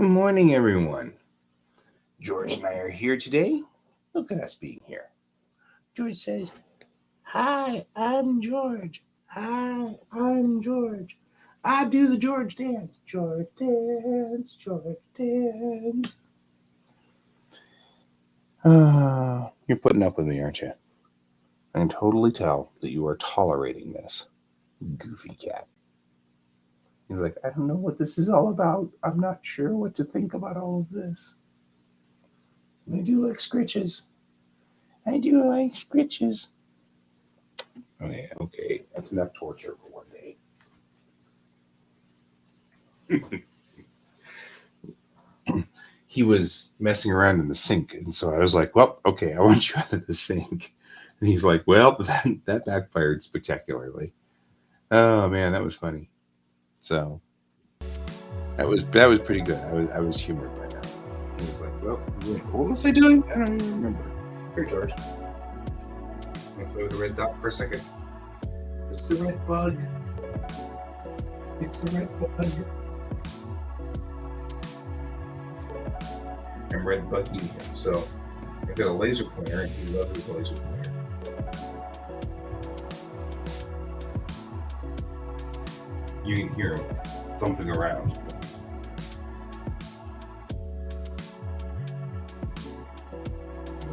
Good morning, everyone. George and I are here today. Look at us being here. George says, "Hi, I'm George. Hi, I'm George. I do the George dance. George dance, George dance." You're putting up with me, aren't you? I can totally tell that you are tolerating this, goofy cat. He's like, I don't know what this is all about. I'm not sure what to think about all of this. I do like scritches. I do like scritches. Okay, that's enough torture for one day. He was messing around in the sink, and so I was like, well, okay, I want you out of the sink. And he's like, well, that backfired spectacularly. Oh man, that was funny. So that was pretty good. I was humored by that. He was like, well, what was I doing? I don't even remember. Here, George. I'm gonna play with the red dot for a second. It's the red bug. It's the red bug. I'm red bugging him. So I've got a laser pointer, and he loves his laser pointer. You can hear him thumping around.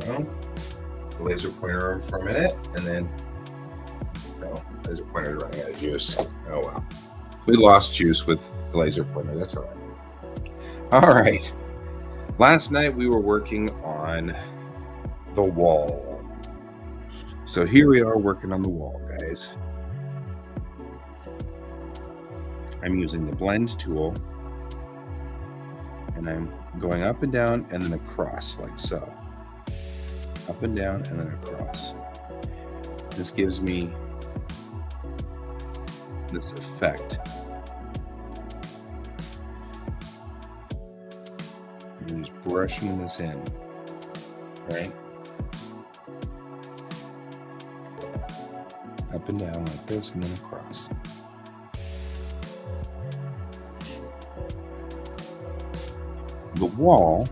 Well, the laser pointer on for a minute, and then laser pointer's running out of juice. Oh well. We lost juice with the laser pointer. That's all right. All right. Last night we were working on the wall. So here we are working on the wall, guys. I'm using the blend tool, and I'm going up and down and then across, like so. Up and down and then across. This gives me this effect. I'm just brushing this in, right? Up and down like this and then across. The wall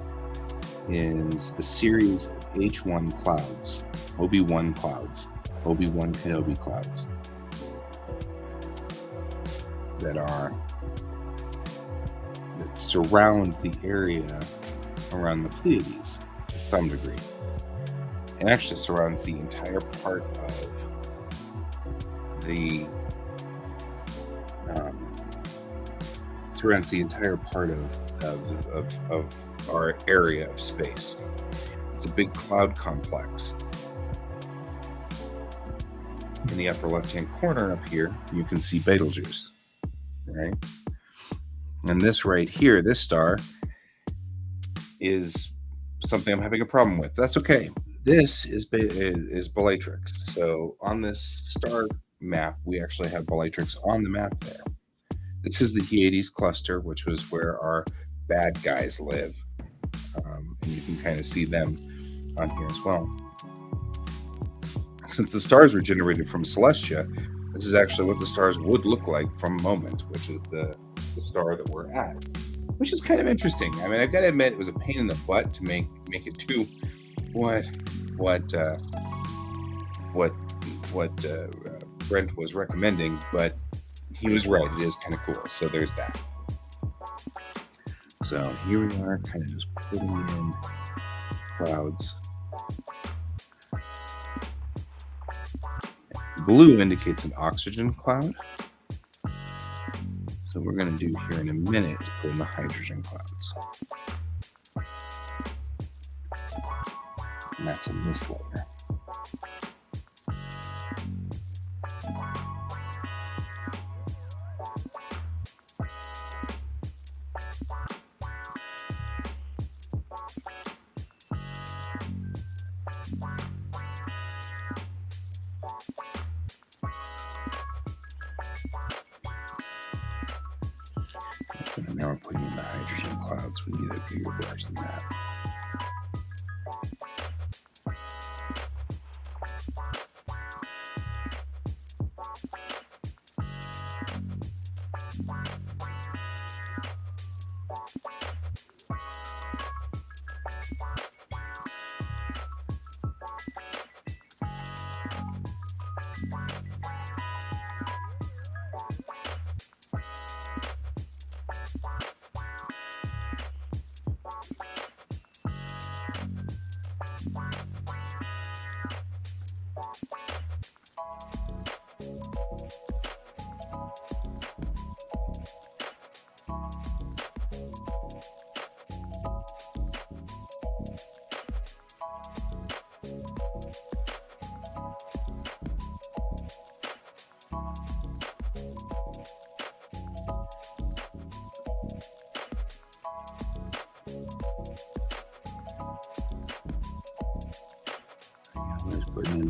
is a series of H1 clouds, Obi-Wan clouds, Obi-Wan Kenobi clouds that surround the area around the Pleiades to some degree. It actually surrounds the entire part of of our area of space. It's a big cloud complex. In the upper left-hand corner up here, you can see Betelgeuse, right? And this right here, this star, is something I'm having a problem with. That's okay. This is Bellatrix. So on this star map, we actually have Bellatrix on the map there. This is the Hyades cluster, which was where our bad guys live. And you can kind of see them on here as well. Since the stars were generated from Celestia, this is actually what the stars would look like from Moment, which is the star that we're at, which is kind of interesting. I mean, I've got to admit, it was a pain in the butt to make it do what Brent was recommending, but he was right. It is kind of cool. So there's that. So here we are, kind of just putting in clouds. Blue indicates an oxygen cloud. So we're going to do here in a minute is put in the hydrogen clouds. And that's in this layer. And now we're putting in the hydrogen clouds. We need a bigger brush than that.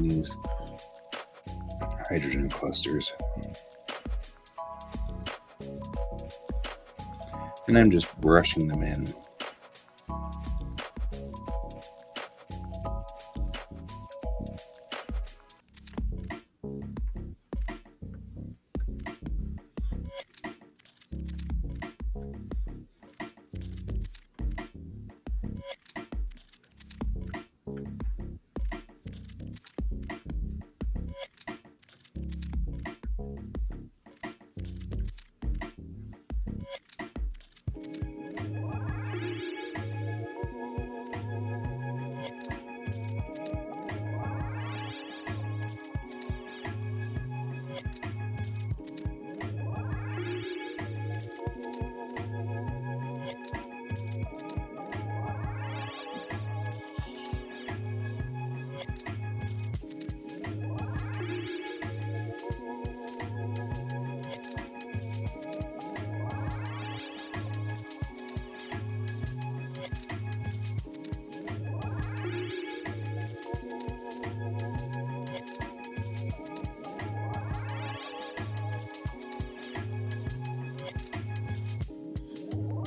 these hydrogen clusters. And I'm just brushing them in.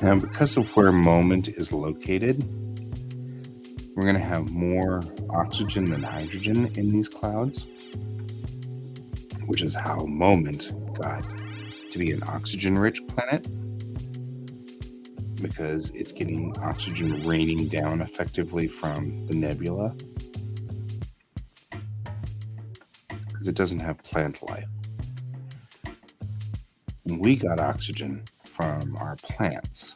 Now, because of where moment is located, we're going to have more oxygen than hydrogen in these clouds, which is how moment got to be an oxygen-rich planet, because it's getting oxygen raining down effectively from the nebula, because it doesn't have plant life. We got oxygen from our plants,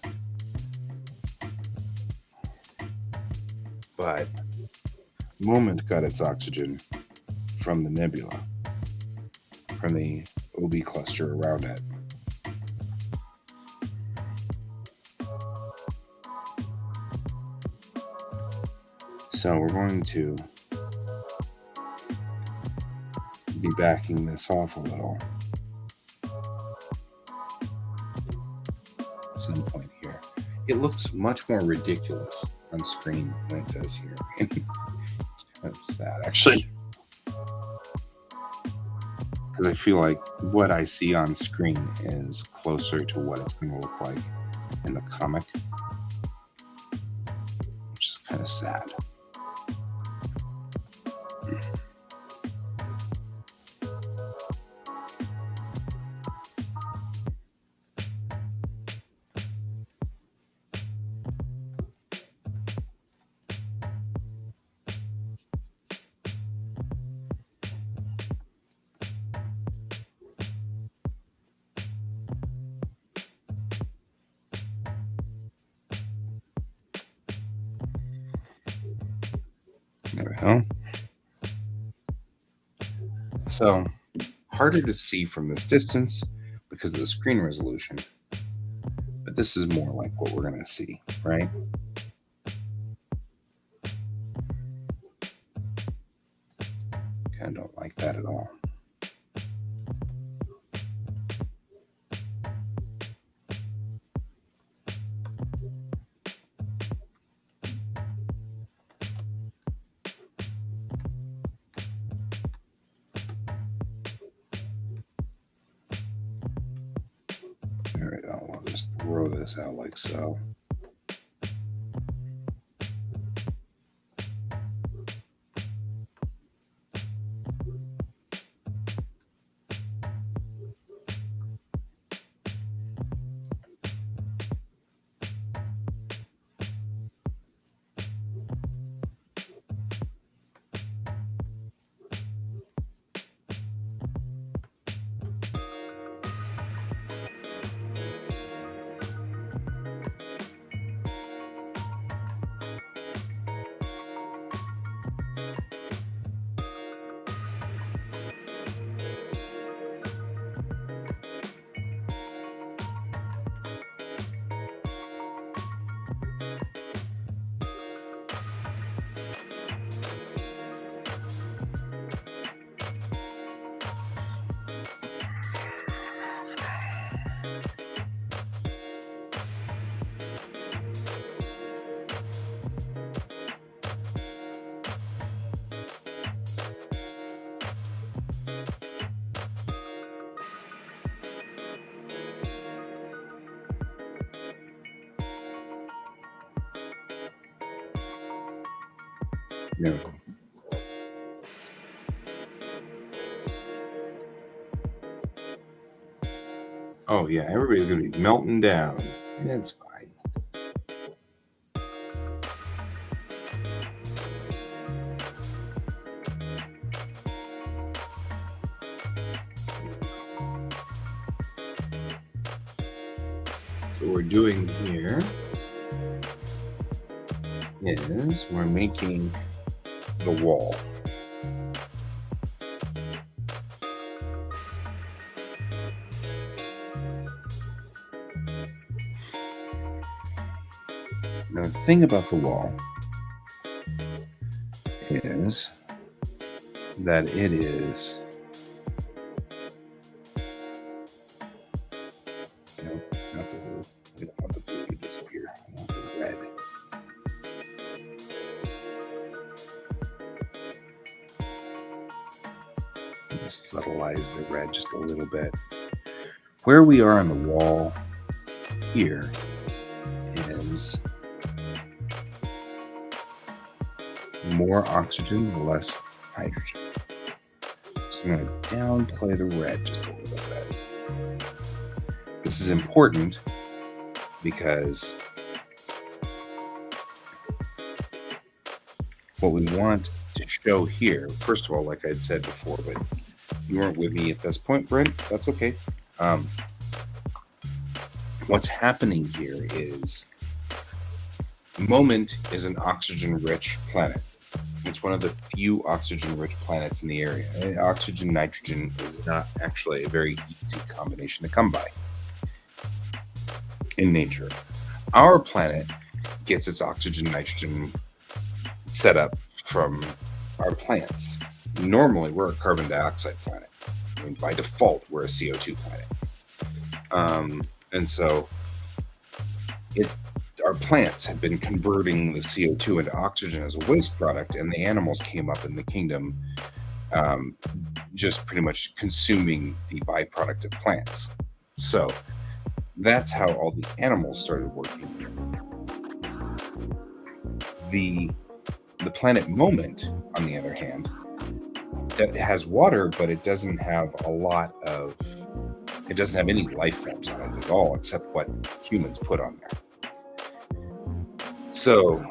but moment got its oxygen from the nebula, from the OB cluster around it. So we're going to be backing this off a little at some point here. It looks much more ridiculous on screen than it does here. That's sad, actually, because I feel like what I see on screen is closer to what it's going to look like in the comic, which is kind of sad. There we go. So, harder to see from this distance because of the screen resolution, but this is more like what we're going to see, right? Kind of don't like that at all. There we go. We'll just roll this out like so. There we go. Oh yeah, everybody's gonna be melting down. It's fine. So what we're doing here is we're making the wall. Now the thing about the wall is that it is not the blue. We don't want the blue to disappear. I want the red. Just subtleize the red just a little bit. Where we are on the wall here is more oxygen, less hydrogen. So I'm going to downplay the red just a little bit. This is important because what we want to show here, first of all, like I'd said before, but you weren't with me at this point, Brent. That's okay. What's happening here is Moment is an oxygen-rich planet. It's one of the few oxygen-rich planets in the area. Oxygen, nitrogen is not actually a very easy combination to come by in nature. Our planet gets its oxygen, nitrogen set up from our plants. Normally, we're a carbon dioxide planet. I mean, by default, we're a CO2 planet. And so our plants have been converting the CO2 into oxygen as a waste product, and the animals came up in the kingdom just pretty much consuming the byproduct of plants. So that's how all the animals started working. The planet Moment, on the other hand, that has water, but it doesn't have any life forms on it at all, except what humans put on there. So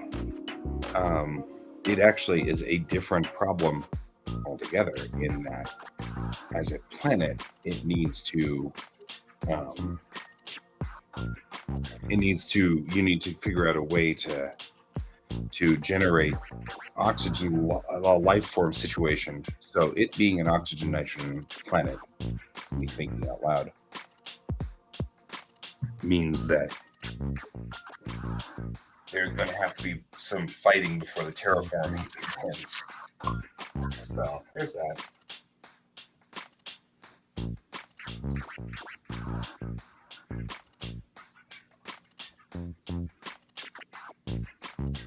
it actually is a different problem altogether, in that as a planet, you need to figure out a way to generate oxygen, a life form situation. So it being an oxygen nitrogen planet, me thinking out loud, means that there's going to have to be some fighting before the terraforming begins. So there's that.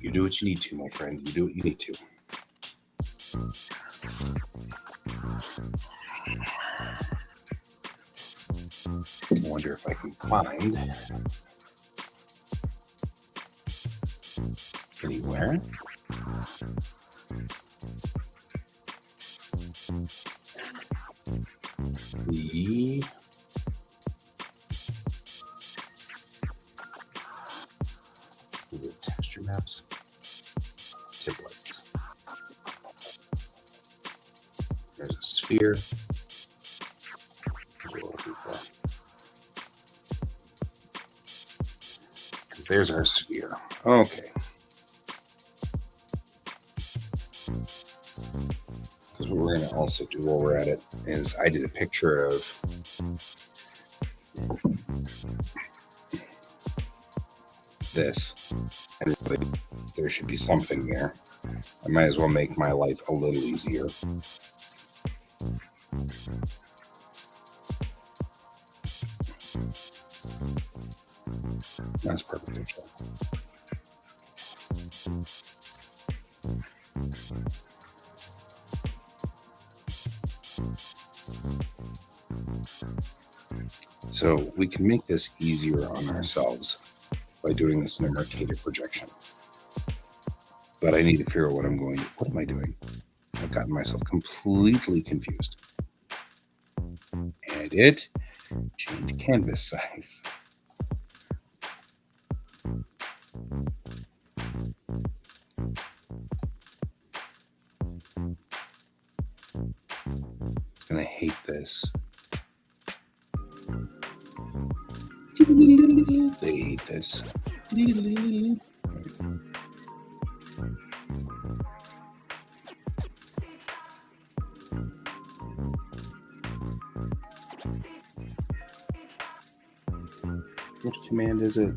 You do what you need to, my friend. You do what you need to. I wonder if I can find anywhere the texture maps, templates. There's a sphere. There's our sphere. Okay. Because what we're going to also do while we're at it is I did a picture of this, and really, there should be something there. I might as well make my life a little easier. That's perfect. So we can make this easier on ourselves by doing this in a Mercator projection. but I need to figure out what what am I doing? I've gotten myself completely confused. Edit, change canvas size. It's gonna hate this. They hate this. Which command is it?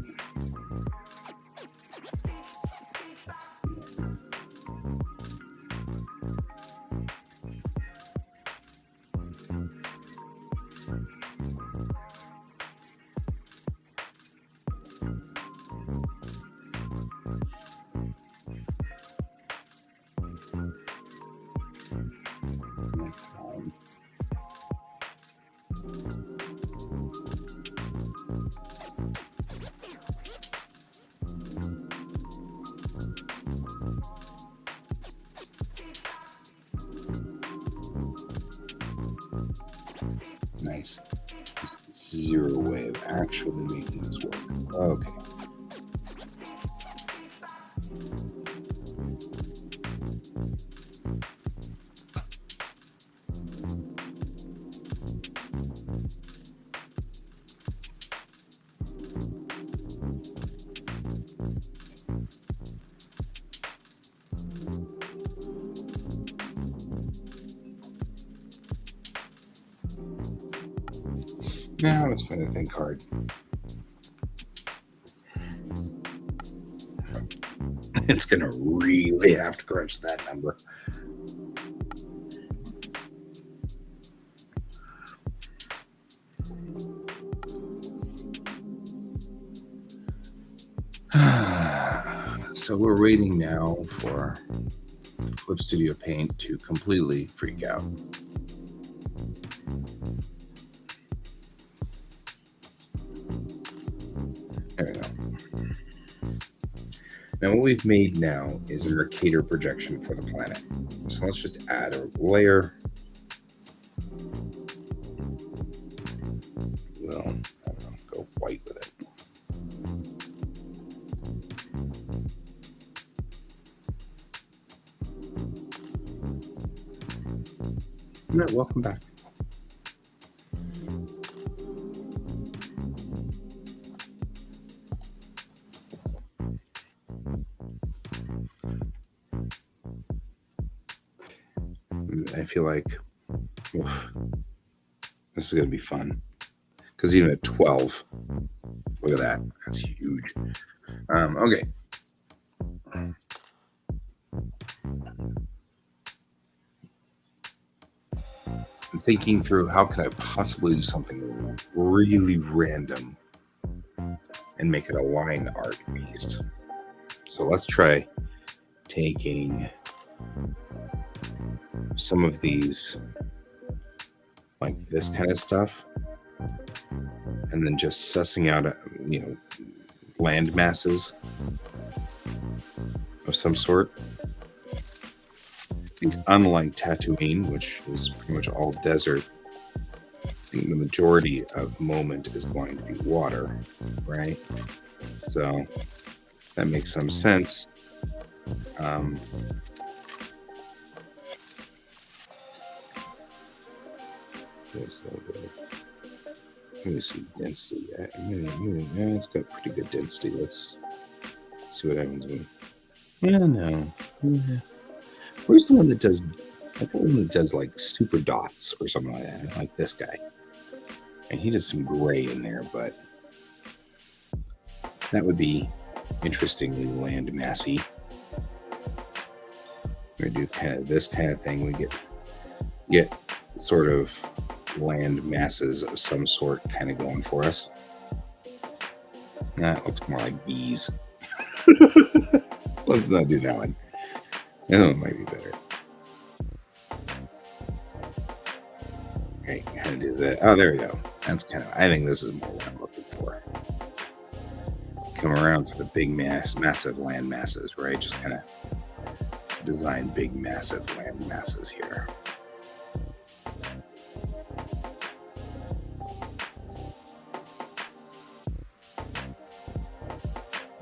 Nice. Zero way of actually making this work. Okay. Now let's try to think hard. It's going to really have to crunch that number. So we're waiting now for Clip Studio Paint to completely freak out. There we go. Now what we've made now is a Mercator projection for the planet. So let's just add a layer. Well, I don't know, go white with it. No, welcome back. I feel like this is going to be fun because even at 12, look at that. That's huge. Okay. I'm thinking through how can I possibly do something really random and make it a line art piece. So let's try taking some of these, like this kind of stuff, and then just sussing out, land masses of some sort. I think unlike Tatooine, which is pretty much all desert, I think the majority of moment is going to be water, right? So that makes some sense. Let me see density. It's got pretty good density. Let's see what happens when. Yeah, no. Yeah. Where's the one that does? Like the one that does like super dots or something like that. Like this guy, and he does some gray in there, but that would be interestingly land massy. We're gonna do kind of this kind of thing. We get sort of land masses of some sort kind of going for us. That looks more like bees. Let's not do that one. That one might be better. Okay, kind of do that. Oh, there we go. That's kind of, I think this is more what I'm looking for. Come around for the big massive land masses, right? Just kind of design big, massive land masses here.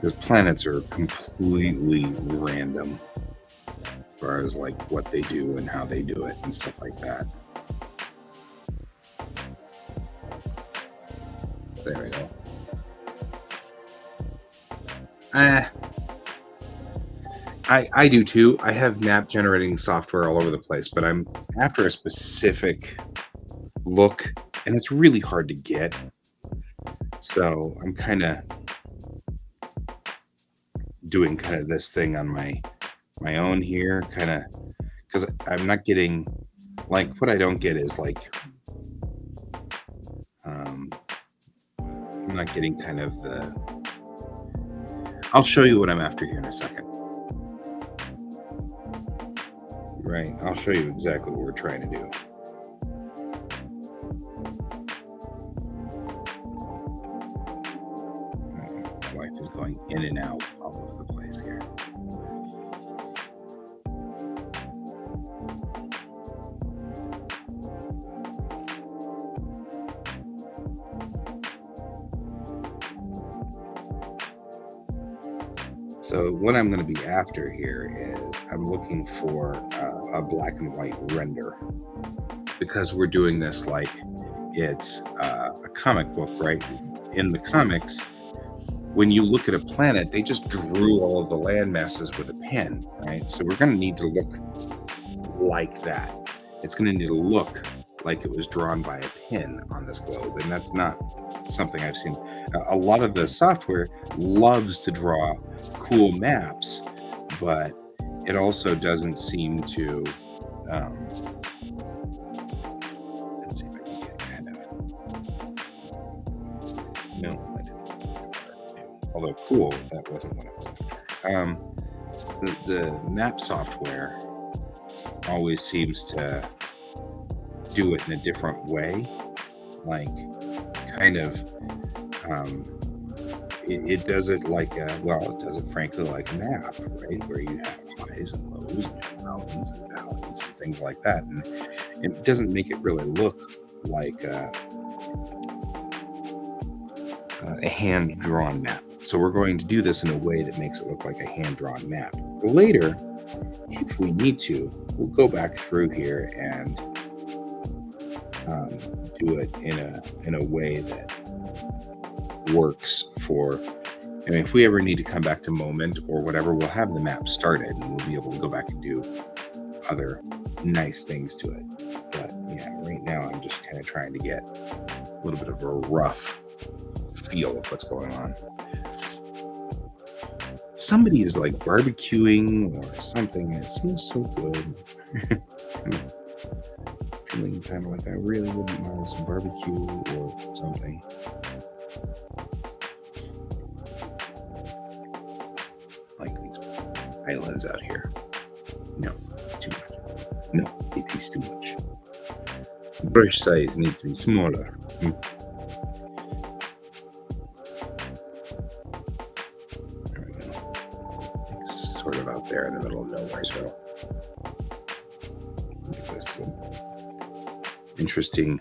Because planets are completely random as far as like what they do and how they do it and stuff like that. There we go. I do too. I have map generating software all over the place, but I'm after a specific look, and it's really hard to get. So I'm kind of doing kind of this thing on my own here, kind of, because I'm not getting, like, what I don't get is like I'm not getting kind of the. I'll show you what I'm after here in a second. Right, I'll show you exactly what we're trying to do. Life is going in and out all over the place here. So what I'm going to be after here is I'm looking for a black and white render, because we're doing this like it's a comic book, right? In the comics, when you look at a planet, they just drew all of the land masses with a pen, right? So we're going to need to look like that. It's going to need to look like it was drawn by a pen on this globe, and that's not something I've seen. A lot of the software loves to draw cool maps, but it also doesn't seem to let's see if I can get kind of, no, I didn't. Although cool, that wasn't what I was after. The map software always seems to do it in a different way, like kind of it does it like it does it frankly like a map, right, where you have highs and lows and you have mountains and valleys and things like that, and it doesn't make it really look like a hand-drawn map. So we're going to do this in a way that makes it look like a hand-drawn map. Later, if we need to, we'll go back through here and do it in a way that works for. I mean, if we ever need to come back to moment or whatever, we'll have the map started and we'll be able to go back and do other nice things to it. But yeah, right now I'm just kind of trying to get a little bit of a rough feel of what's going on. Somebody is like barbecuing or something, and it smells so good. Feeling kind of like I really wouldn't mind some barbecue or something. Like these islands out here. No, it's too much. No, it is too much. Brush size needs to be smaller. There we go. It's sort of out there in the middle of Nowheresville. Look at this interesting.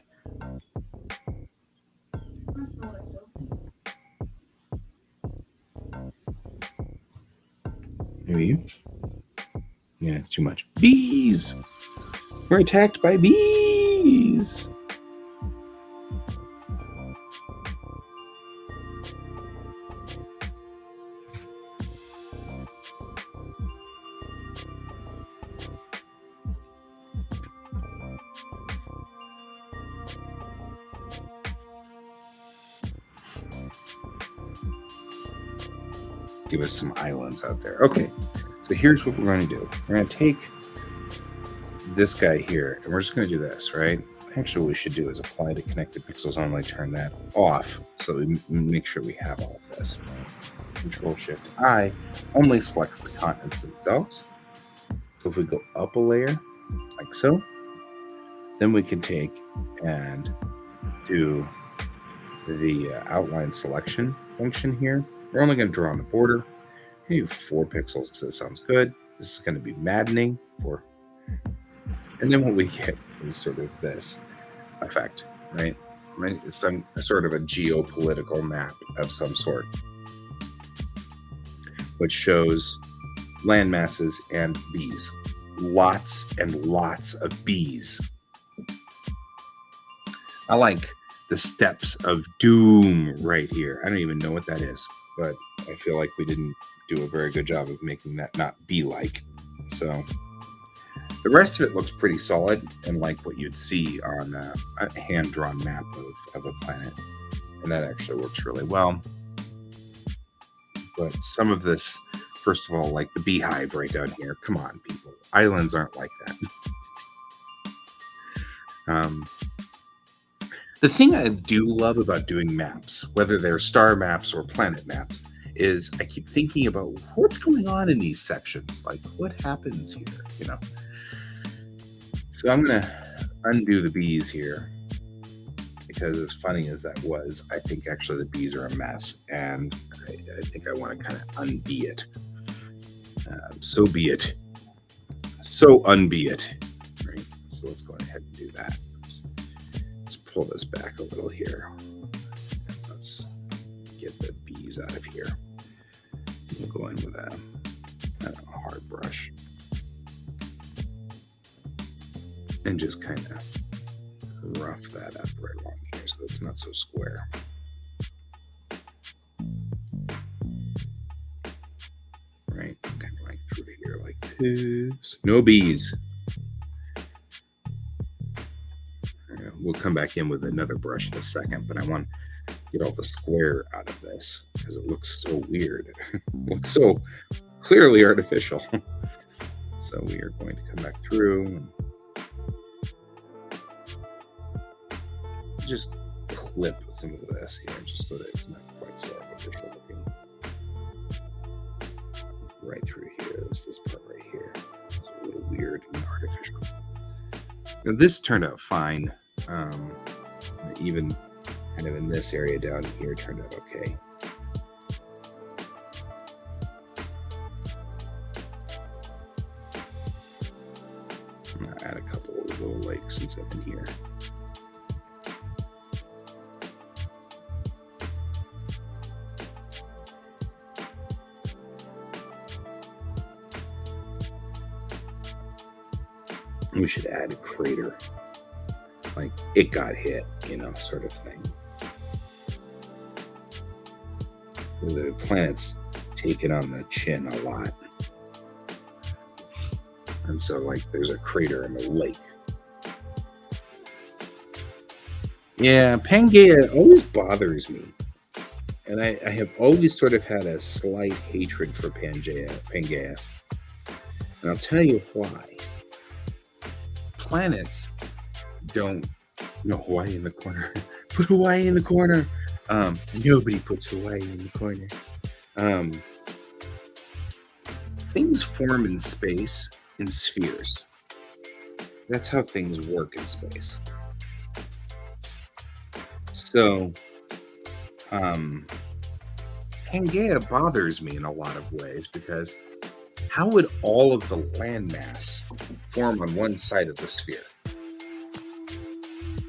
Maybe. Yeah, it's too much. Bees! We're attacked by bees! Give us some islands out there. Okay, so here's what we're going to do. We're going to take this guy here, and we're just going to do this, right? Actually, what we should do is apply to connected pixels only, turn that off, so we make sure we have all of this. Control-Shift-I only selects the continents themselves. So if we go up a layer, like so, then we can take and do the outline selection function here. We're only going to draw on the border. Maybe 4 pixels, so that sounds good. This is going to be maddening for, and then what we get is sort of this effect, right? Right? Some sort of a geopolitical map of some sort, which shows land masses and bees. Lots and lots of bees. I like the steps of doom right here. I don't even know what that is, but I feel like we didn't do a very good job of making that not bee-like. So the rest of it looks pretty solid and like what you'd see on a hand-drawn map of a planet. And that actually works really well. But some of this, first of all, like the beehive right down here. Come on, people. Islands aren't like that. The thing I do love about doing maps, whether they're star maps or planet maps, is I keep thinking about what's going on in these sections. Like, what happens here, you know? So I'm going to undo the bees here, because as funny as that was, I think actually the bees are a mess, and I think I want to kind of unbee it. So be it. So unbee it. Right? So let's go ahead and do that. Let's pull this back a little here. Let's get the bees out of here. We'll go in with a hard brush and just kind of rough that up right along here so it's not so square. Right, kind of like through here like this. No bees. We'll come back in with another brush in a second, but I want to get all the square out of this because it looks so weird. It looks so clearly artificial. So we are going to come back through and just clip some of this here just so that it's not quite so artificial looking. Right through here, this part right here. It's a little weird and artificial. Now this turned out fine. Even kind of in this area down here turned out okay. I'm gonna add a couple of little lakes since I've been here. We should add a crater, like it got hit, you know, sort of thing. The planet's taken on the chin a lot. And so, like, there's a crater in the lake. Yeah, Pangaea always bothers me. And I have always sort of had a slight hatred for Pangaea. And I'll tell you why. Planets don't... No, Hawaii in the corner. Put Hawaii in the corner. Nobody puts Hawaii in the corner. Things form in space in spheres. That's how things work in space. So, Pangaea bothers me in a lot of ways because how would all of the landmass form on one side of the sphere?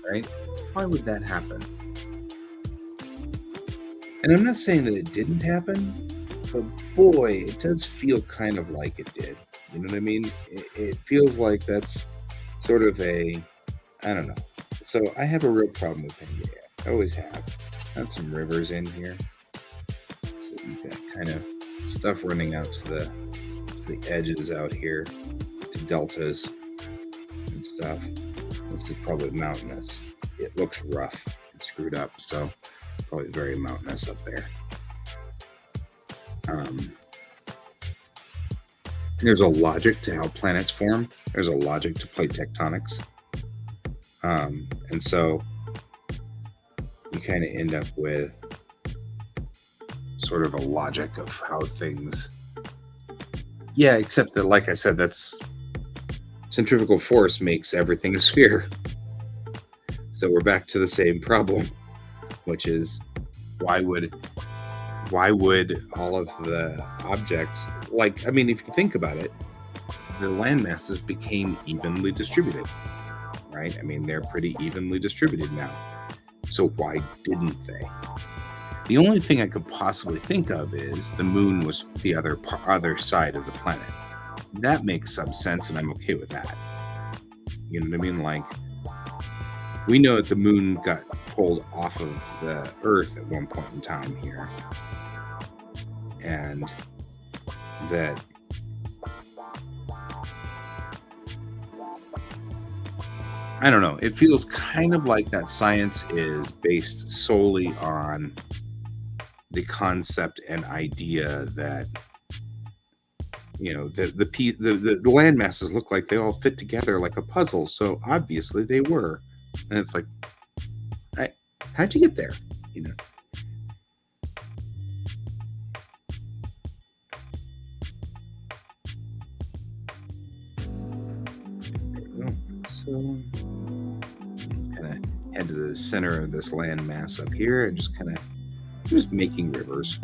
Right? Why would that happen? And I'm not saying that it didn't happen, but boy, it does feel kind of like it did. You know what I mean? It feels like that's sort of a, I don't know. So I have a real problem with Pangaea. I always have. Got some rivers in here. So you've got kind of stuff running out to the edges out here, to deltas and stuff. This is probably mountainous. It looks rough and screwed up, so probably very mountainous up there. There's a logic to how planets form. There's a logic to plate tectonics. And so you kind of end up with sort of a logic of how things... Yeah, except that, like I said, that's centrifugal force makes everything a sphere. So we're back to the same problem, which is why would all of the objects, like, I mean, if you think about it, the land masses became evenly distributed, right? I mean, they're pretty evenly distributed now. So why didn't they? The only thing I could possibly think of is the moon was the other side of the planet. That makes some sense, and I'm okay with that. You know what I mean? Like, we know that the moon got pulled off of the Earth at one point in time here, and that I don't know. It feels kind of like that science is based solely on the concept and idea that the land masses look like they all fit together like a puzzle. So obviously they were, and it's like, how'd you get there? You know. So kind of head to the center of this land mass up here and just making rivers.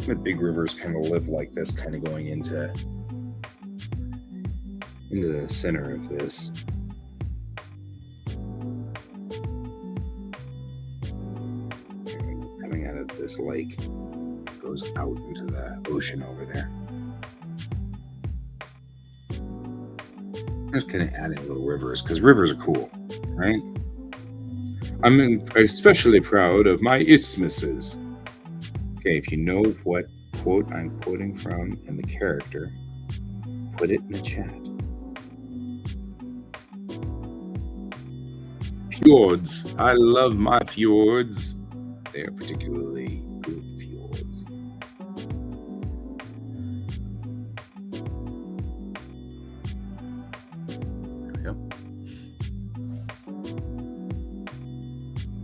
The big rivers kind of live like this, kind of going into the center of this. Coming out of this lake, goes out into the ocean over there. I'm just kind of adding little rivers because rivers are cool, right? I'm especially proud of my isthmuses. Okay, if you know what quote I'm quoting from and the character, put it in the chat. Fjords. I love my fjords. They are particularly good fjords. There we go.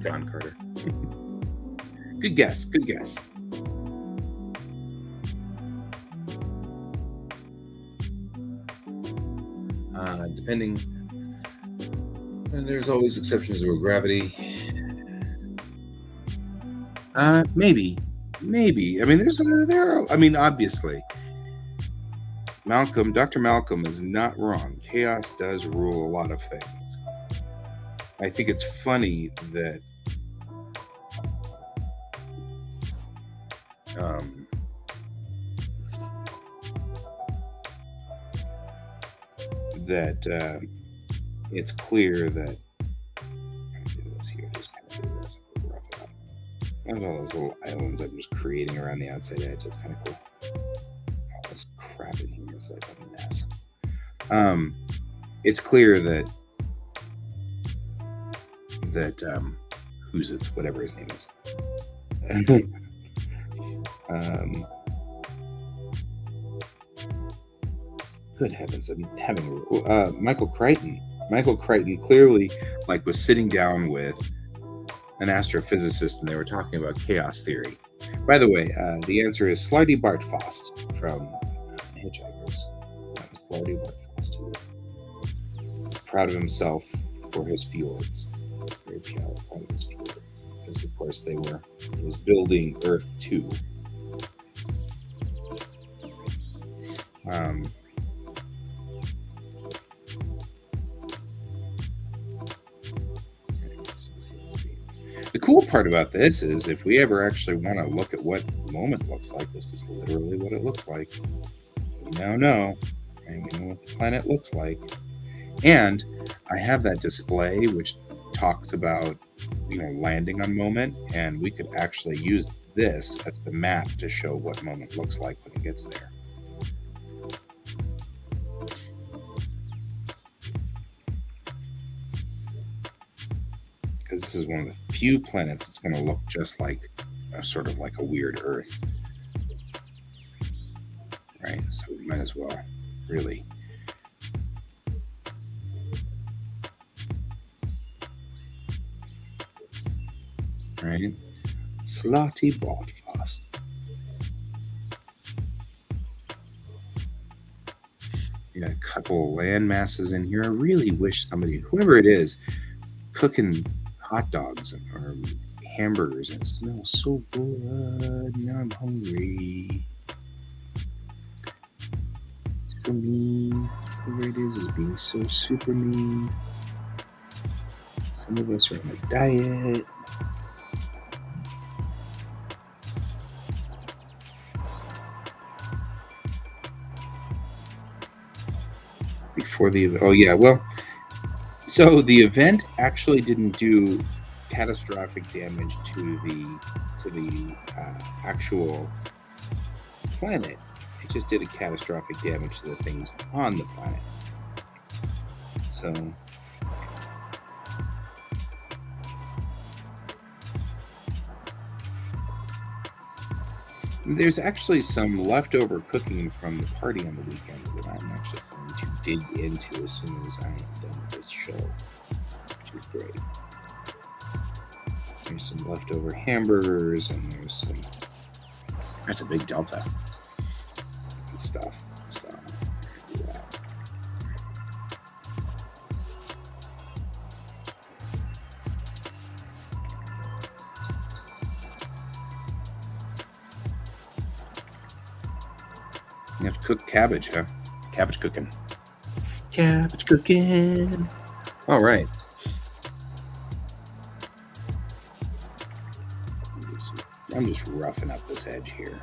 John Carter. Good guess. Good guess. Depending, there's always exceptions to gravity. Maybe. I mean, obviously, Dr. Malcolm is not wrong. Chaos does rule a lot of things. I think it's funny that it's clear that all those little islands I'm just creating around the outside edge. That's kind of cool. All this crap in here is like a mess. It's clear that who's it's whatever his name is. Good heavens, I'm having Michael Crichton. Michael Crichton clearly was sitting down with an astrophysicist, and they were talking about chaos theory. By the way, the answer is Slarty Bartfast from Hitchhikers. That was Slarty Bartfast, who was proud of himself for his fjords. Very proud of his fjords. Because, of course, he was building Earth 2. The cool part about this is if we ever actually want to look at what moment looks like, this is literally what it looks like. We now know, and we know what the planet looks like. And I have that display which talks about, landing on moment, and we could actually use this as the map to show what moment looks like when it gets there. Because this is one of the few planets that's going to look just like sort of like a weird Earth. Right? So we might as well really. Right? Slotty Botfast. You got a couple land masses in here. I really wish somebody, whoever it is, cooking hot dogs or hamburgers, and it smells so good. Now I'm hungry. super mean. Whatever it is being so super mean. Some of us are on a diet. Before the, oh yeah, well, so the event actually didn't do catastrophic damage to the actual planet. It just did a catastrophic damage to the things on the planet. So there's actually some leftover cooking from the party on the weekend that I'm actually going to dig into as soon as I am done with this show, which is great. There's some leftover hamburgers, and there's a big delta and stuff. So do that. You have to cook cabbage, huh? Cabbage cooking. Cabbage cooking. All right. I'm just roughing up this edge here.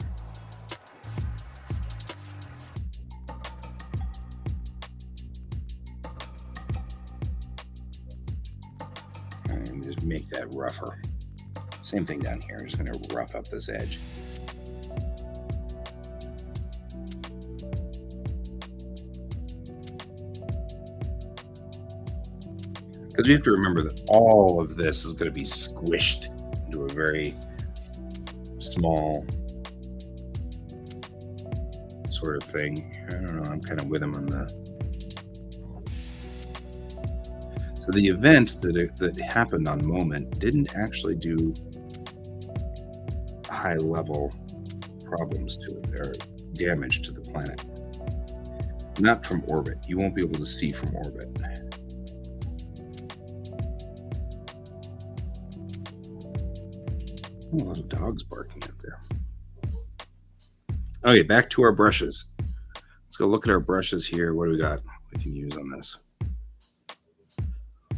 And just make that rougher. Same thing down here. I'm just going to rough up this edge. Because you have to remember that all of this is going to be squished into a very small sort of thing. I don't know. I'm kind of with him on the. So the event that happened on Moment didn't actually do high level problems to it or damage to the planet. Not from orbit. You won't be able to see from orbit. Oh, a lot of dogs barking out there. Okay, back to our brushes. Let's go look at our brushes here. What do we got we can use on this?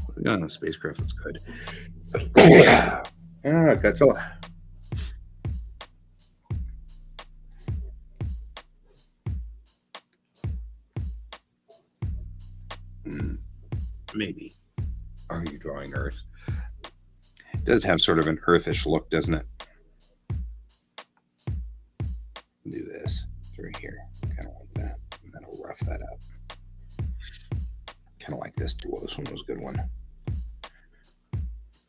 What do we got on the spacecraft that's good? Godzilla. Maybe. Are you drawing Earth? It does have sort of an Earthish look, doesn't it? Do this through here, kind of like that, and then I'll rough that up. Kind of like this tool. This one was a good one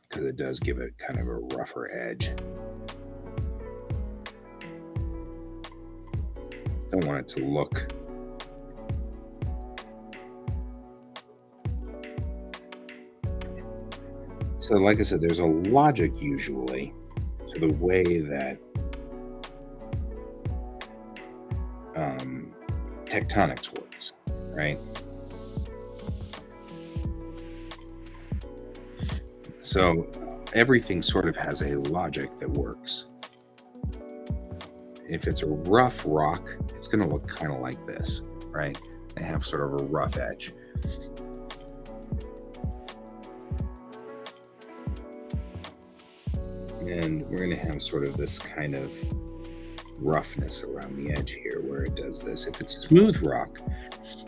because it does give it kind of a rougher edge. Don't want it to look so. Like I said, there's a logic usually to the way that tectonics works, right? So everything sort of has a logic that works. If it's a rough rock, it's going to look kind of like this, right? They have sort of a rough edge. And we're going to have sort of this kind of roughness around the edge here where it does this. If it's smooth rock,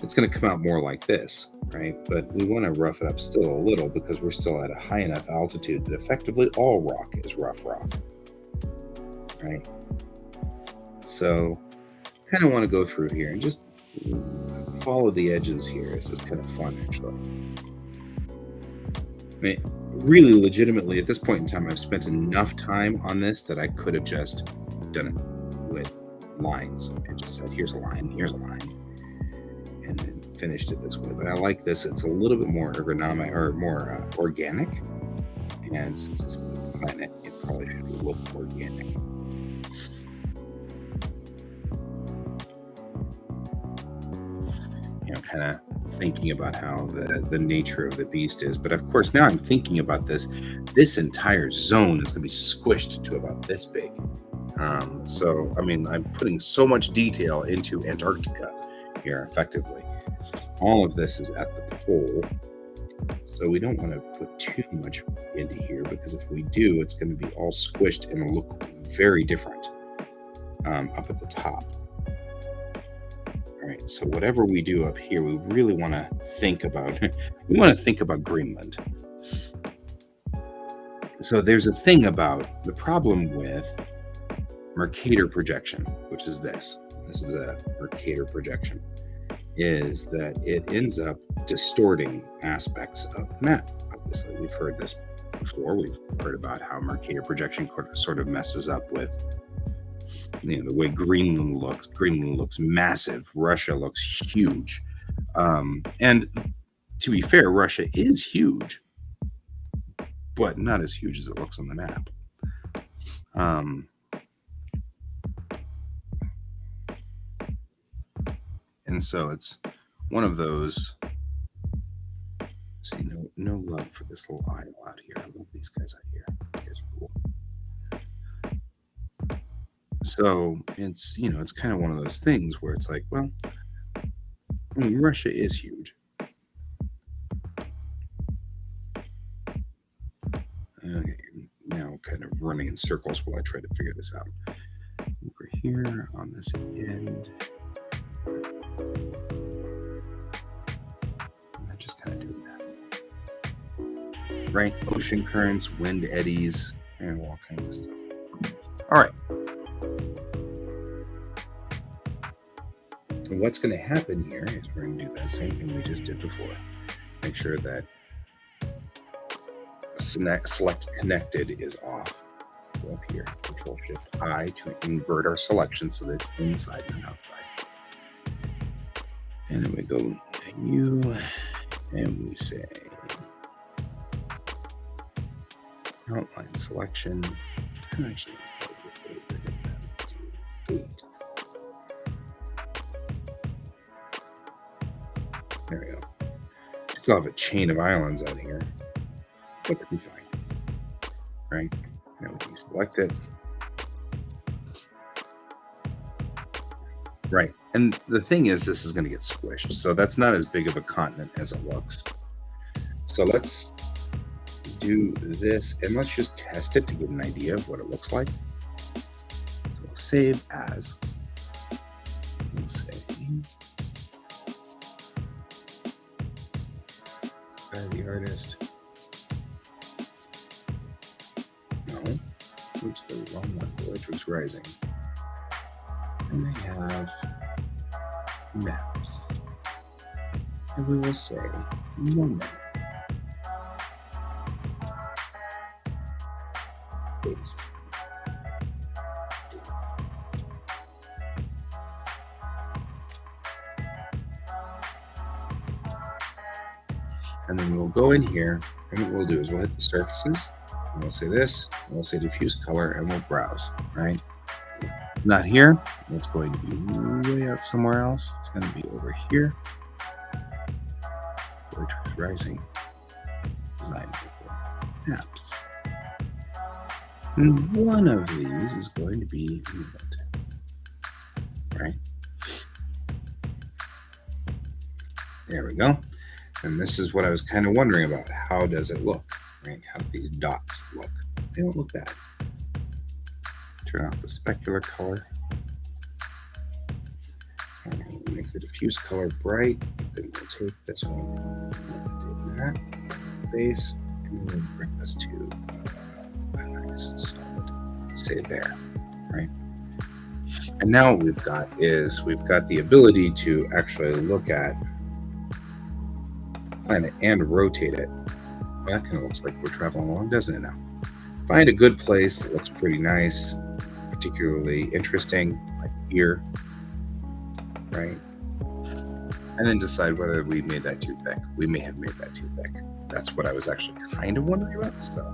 it's going to come out more like this, right? But we want to rough it up still a little because we're still at a high enough altitude that effectively all rock is rough rock, right? So kind of want to go through here and just follow the edges here. This is kind of fun, actually. I mean, really legitimately at this point in time, I've spent enough time on this that I could have just done it with lines and just said, here's a line, and then finished it this way. But I like this. It's a little bit more ergonomic or more organic. And since this is a planet, it probably should look organic. You know, kind of thinking about how the nature of the beast is. But of course, now I'm thinking about this entire zone is going to be squished to about this big. So, I mean, I'm putting so much detail into Antarctica here effectively. All of this is at the pole, so we don't want to put too much into here, because if we do, it's going to be all squished and it'll look very different up at the top. All right, so whatever we do up here, we really want to think about. We want to think about Greenland. So there's a thing about the problem with Mercator projection, which is this. This is a Mercator projection, is that it ends up distorting aspects of the map. Obviously, we've heard this before. We've heard about how Mercator projection sort of messes up with, the way Greenland looks. Greenland looks massive. Russia looks huge. And to be fair, Russia is huge, but not as huge as it looks on the map. And so it's one of those. See, no love for this little isle out here. I love these guys out here. These guys are cool. So it's, it's kind of one of those things where it's like, well, I mean, Russia is huge. Okay, now kind of running in circles while I try to figure this out. Over here on this end. I'm just kind of doing that. Right? Ocean currents, wind eddies, and all kinds of stuff. All right. And what's going to happen here is we're going to do that same thing we just did before. Make sure that select connected is off. Go up here, Control Shift I to invert our selection so that it's inside and outside. And then we go to U and we say outline selection. Actually, let's do 8. There we go. We still have a chain of islands out here, but it'll be fine. Right? Now we can select it. Right. And the thing is, this is going to get squished. So that's not as big of a continent as it looks. So let's do this and let's just test it to get an idea of what it looks like. So we'll save as. We'll say the artist. No. Oops, the wrong one. Electric's Rising. And they have maps. And we will say moment. Base. And then we'll go in here, and what we'll do is we'll hit the surfaces, and we'll say this, and we'll say diffuse color, and we'll browse, right? Not here. It's going to be way out somewhere else. It's going to be over here. Electric's Rising. Design apps. And one of these is going to be movement. Right? There we go. And this is what I was kind of wondering about. How does it look? Right? How do these dots look? They don't look bad. Turn off the specular color. And we'll make the diffuse color bright. Then we'll take this one. We'll take that base. And then we'll bring this to a nice solid. Say there. Right? And now what we've got is we've got the ability to actually look at planet and rotate it. Well, that kind of looks like we're traveling along, doesn't it now? Find a good place that looks pretty nice, particularly interesting, like here, right? And then decide whether we made that too thick. We may have made that too thick. That's what I was actually kind of wondering about. So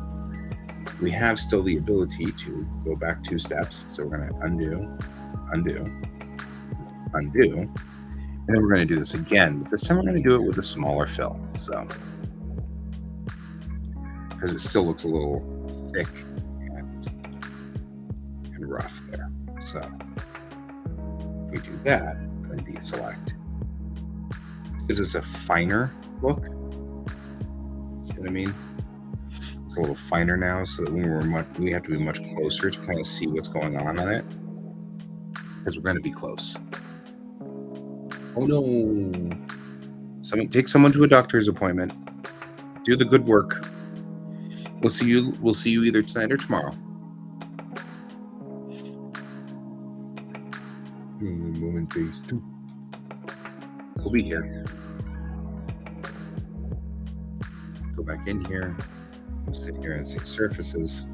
we have still the ability to go back 2 steps. So we're going to undo, undo, undo. And then we're going to do this again, but this time we're going to do it with a smaller fill. So, because it still looks a little thick and rough there. So, if we do that, then deselect, gives us a finer look. See what I mean? It's a little finer now, so that when we have to be much closer to kind of see what's going on it, because we're going to be close. Oh no! Take someone to a doctor's appointment. Do the good work. We'll see you either tonight or tomorrow. Moment phase 2. We'll be here. Go back in here. We'll sit here and say surfaces.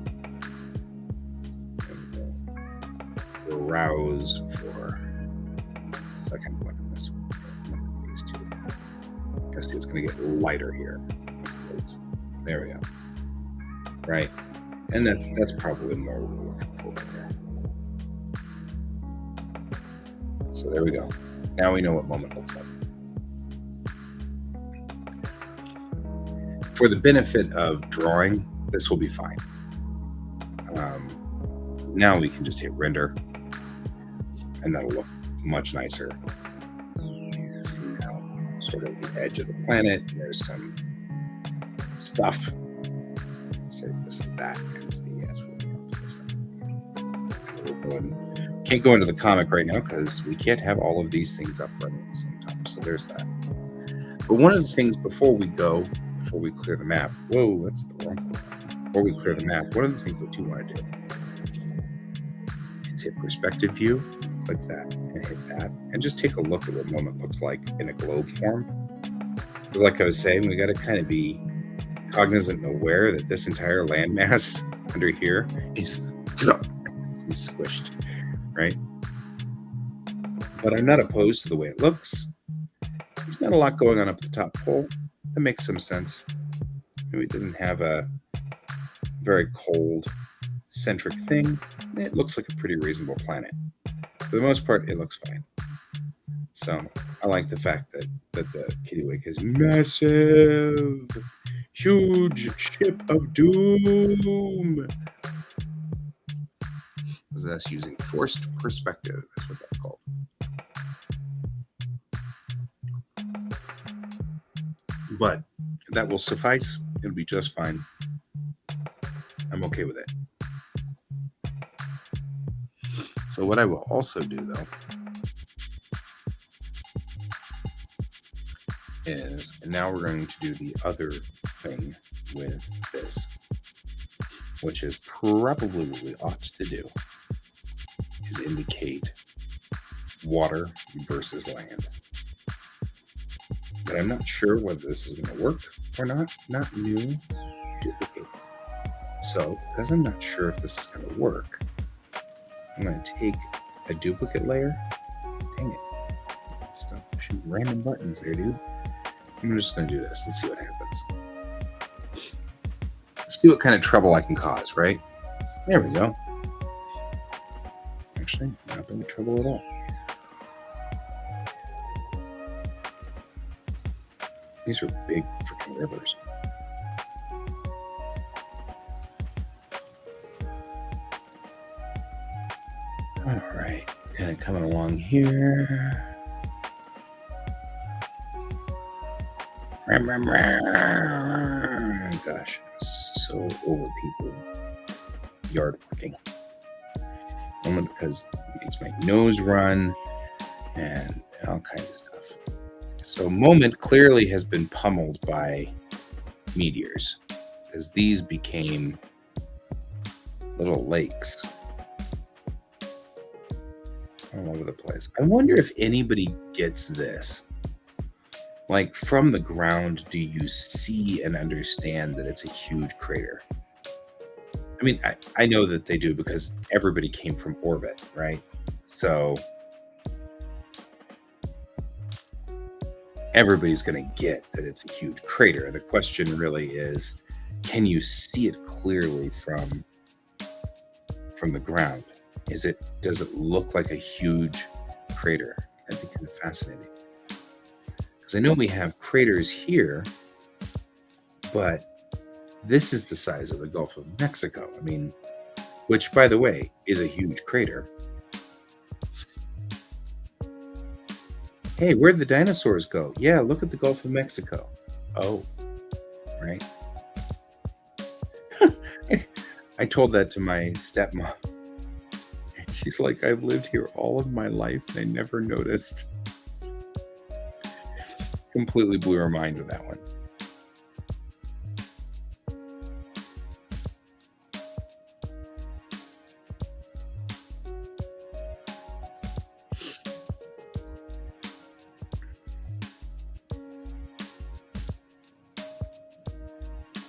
And we'll browse for the second one in this one. Phase 2. I see it's going to get lighter here. There we go. Right, and that's probably more what we're looking for there. So there we go. Now we know what moment looks like. For the benefit of drawing, this will be fine. Now we can just hit render, and that'll look much nicer. You can see now sort of the edge of the planet. There's some stuff. So this is that. Yes, can't go into the comic right now because we can't have all of these things up running at the same time. So there's that. But one of the things before we clear the map, whoa, that's the wrong one. Before we clear the map, one of the things I do want to do is hit perspective view, click that, and hit that, and just take a look at what moment looks like in a globe form. Because like I was saying, we got to kind of be cognizant and aware that this entire landmass under here is squished, right? But I'm not opposed to the way it looks. There's not a lot going on up the top pole. That makes some sense. Maybe it doesn't have a very cold centric thing. It looks like a pretty reasonable planet. For the most part, it looks fine. So I like the fact that the QuaCk is massive, huge ship of doom. That's using forced perspective. That's what that's called. But that will suffice. It'll be just fine. I'm okay with it. So what I will also do, though, is now we're going to do the other thing with this, which is probably what we ought to do, is indicate water versus land. But I'm not sure whether this is going to work or not. Not new, duplicate. So, because I'm not sure if this is going to work, I'm going to take a duplicate layer. Dang it. Stop pushing random buttons there, dude. I'm just going to do this and see what happens. See what kind of trouble I can cause, right? There we go. Actually, not any trouble at all. These are big freaking rivers. All right, kind of coming along here. Gosh, I'm so over people yard working. Only because it makes my nose run and all kinds of stuff. So Moment clearly has been pummeled by meteors, because these became little lakes all over the place. I wonder if anybody gets this. Like, from the ground, do you see and understand that it's a huge crater? I mean, I know that they do, because everybody came from orbit, right? So everybody's going to get that it's a huge crater. The question really is, can you see it clearly from the ground? Does it look like a huge crater? That'd be kind of fascinating. Because I know we have craters here, but this is the size of the Gulf of Mexico. I mean, which, by the way, is a huge crater. Hey, where'd the dinosaurs go? Yeah, look at the Gulf of Mexico. Oh, right. I told that to my stepmom. And she's like, I've lived here all of my life and I never noticed. Completely blew her mind with that one.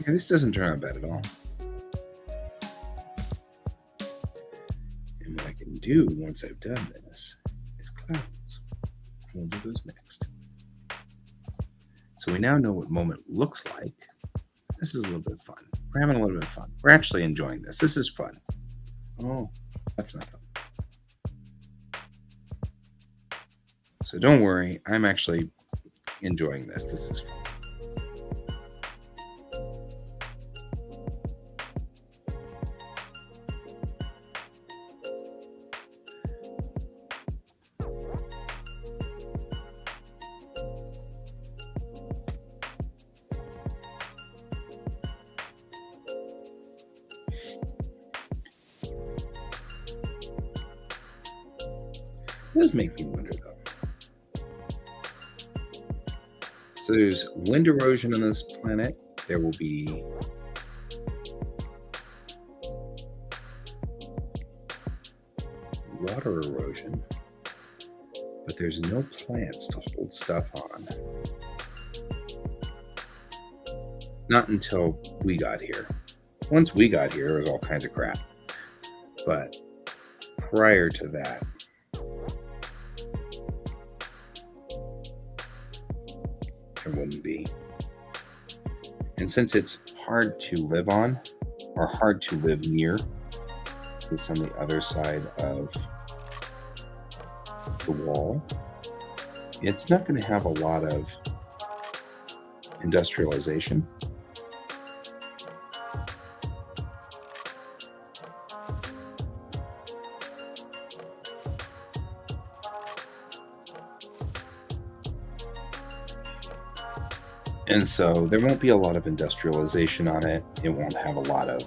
Yeah, this doesn't turn out bad at all. And what I can do once I've done this is clouds. We'll do those next. So we now know what moment looks like. This is a little bit of fun. We're having a little bit of fun. We're actually enjoying this. This is fun. Oh, that's not fun. So don't worry. I'm actually enjoying this. This is fun. It does make me wonder, though. So there's wind erosion on this planet. There will be water erosion, but there's no plants to hold stuff on. Not until we got here. Once we got here, there was all kinds of crap. But prior to that, there wouldn't be. And since it's hard to live on, or hard to live near, it's on the other side of the wall, it's not going to have a lot of industrialization. And so there won't be a lot of industrialization on it. It won't have a lot of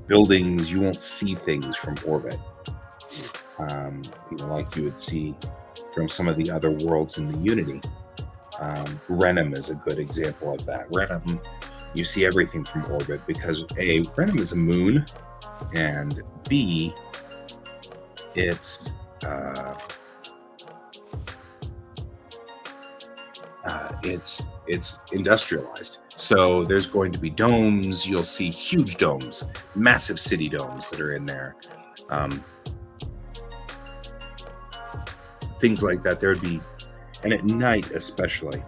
buildings. You won't see things from orbit, like you would see from some of the other worlds in the Unity. Renum is a good example of that. Renum, you see everything from orbit because A, Renum is a moon, and B, it's industrialized. So there's going to be domes. You'll see huge domes, massive city domes that are in there. Things like that. There would be, and at night especially.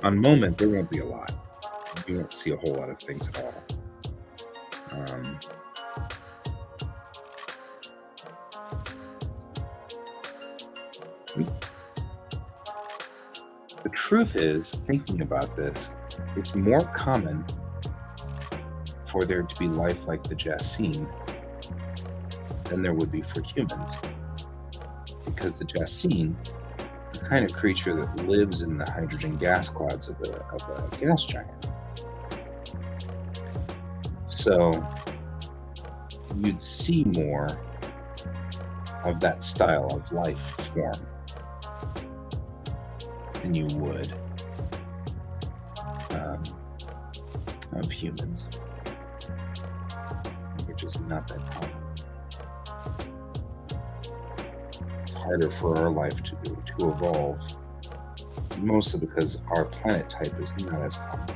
On moment, there won't be a lot. You won't see a whole lot of things at all. The truth is, thinking about this, it's more common for there to be life like the Jacine than there would be for humans. Because the Jacine, the kind of creature that lives in the hydrogen gas clouds of a gas giant. So you'd see more of that style of life form than you would of humans, which is not that common. It's harder for our life to evolve, mostly because our planet type is not as common.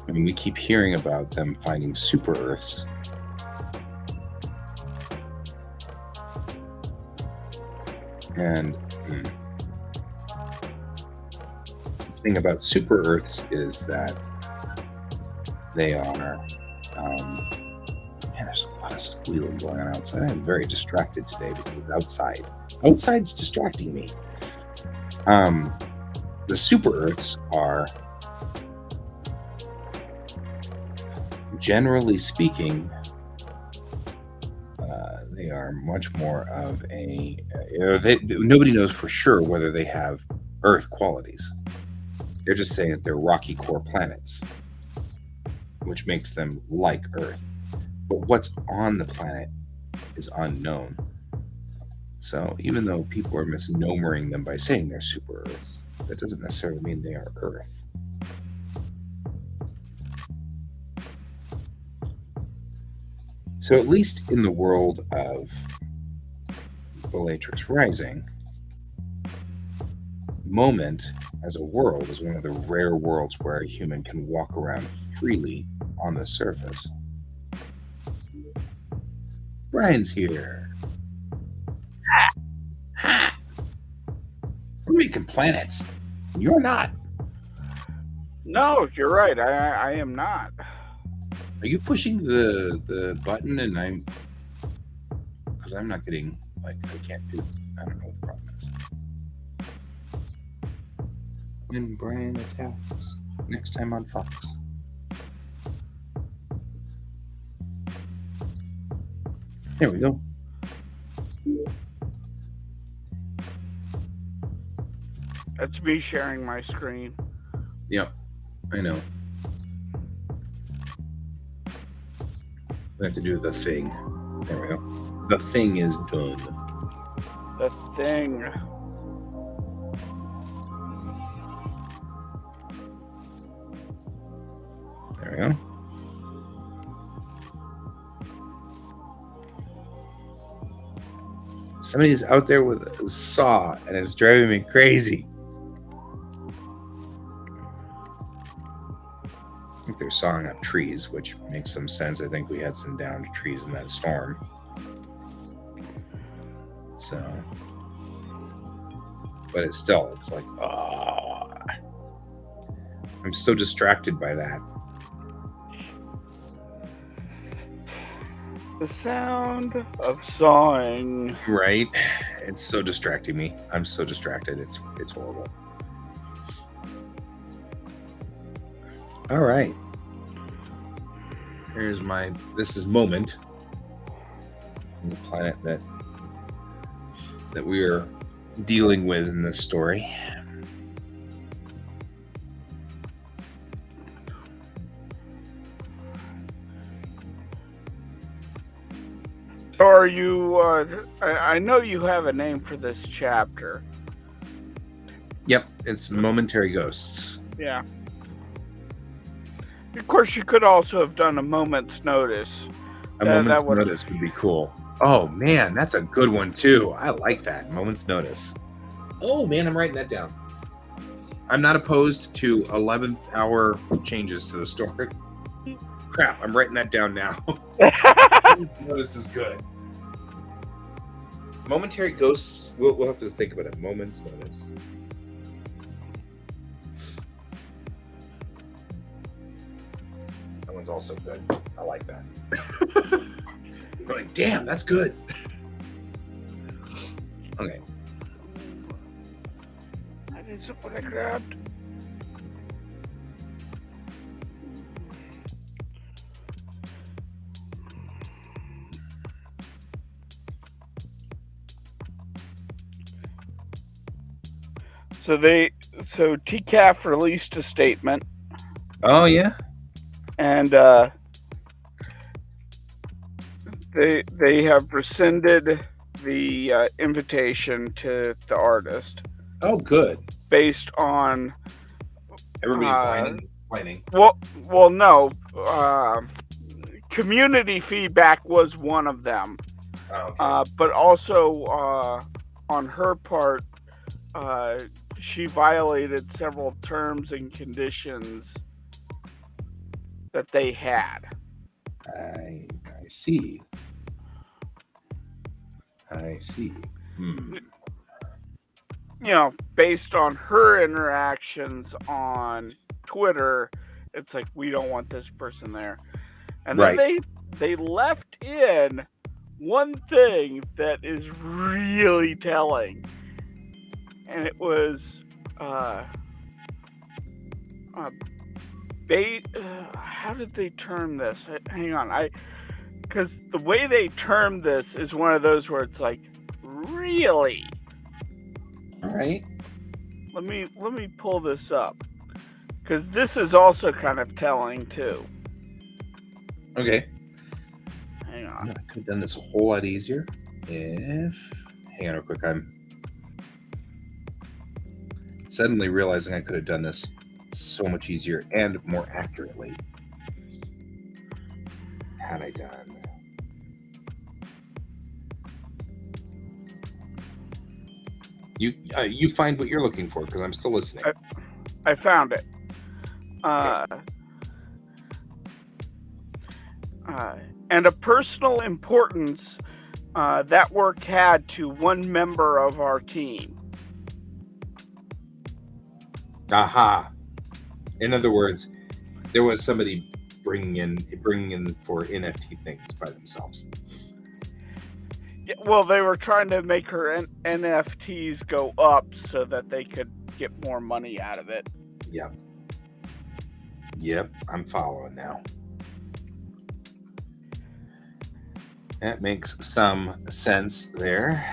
I mean, we keep hearing about them finding super Earths. And the thing about super Earths is that they are, there's a lot of squealing going on outside. I'm very distracted today because of outside. Outside's distracting me. The super Earths are generally speaking, they are much more of a. Nobody knows for sure whether they have Earth qualities. They're just saying that they're rocky core planets, which makes them like Earth. But what's on the planet is unknown. So even though people are misnomering them by saying they're super Earths, that doesn't necessarily mean they are Earth. So at least in the world of Bellatrix Rising, Moment as a world is one of the rare worlds where a human can walk around freely on the surface. Brian's here. Ha! We're making planets. You're not. No, you're right. I am not. Are you pushing the button and because I'm not getting, like, I can't do, I don't know what the problem is. When Brian attacks, next time on Fox. There we go. That's me sharing my screen. Yep, I know. We have to do the thing. There we go. The thing is done. The thing. There we go. Somebody's out there with a saw and it's driving me crazy. I think they're sawing up trees, which makes some sense. I think we had some downed trees in that storm. So, but it's like, oh, I'm so distracted by that. The sound of sawing. Right? It's so distracting me. I'm so distracted. It's horrible. All right. This is Moment, the planet that we are dealing with in this story. So are you, I know you have a name for this chapter. Yep, it's Momentary Ghosts. Yeah. Of course, you could also have done a moment's notice. A moment's notice would be cool. Oh, man, that's a good one, too. I like that. Moment's notice. Oh, man, I'm writing that down. I'm not opposed to 11th hour changes to the story. Crap, I'm writing that down now. Notice is good. Momentary Ghosts, we'll have to think about it. Moment's notice. That one's also good. I like that. You're like, damn, that's good. Okay. That isn't what I grabbed. So TCAF released a statement. Oh yeah. And they have rescinded the invitation to the artist. Oh, good. Based on everybody complaining. Well, no. Community feedback was one of them. Oh, okay. But also on her part, she violated several terms and conditions that they had. I see. You know, based on her interactions on Twitter, it's like, we don't want this person there. And then they left in one thing that is really telling. And it was how did they term this? Hang on, because the way they term this is one of those where it's like, really? All right. Let me pull this up, because this is also kind of telling too. Okay. Hang on. I could have done this a whole lot easier if. Hang on real quick. I'm suddenly realizing I could have done this so much easier and more accurately had I done. You find what you're looking for, because I'm still listening. I found it. And a personal importance that work had to one member of our team. Aha. In other words, there was somebody bringing in for NFT things by themselves. Yeah, well, they were trying to make her NFTs go up so that they could get more money out of it. Yep, I'm following now. That makes some sense there.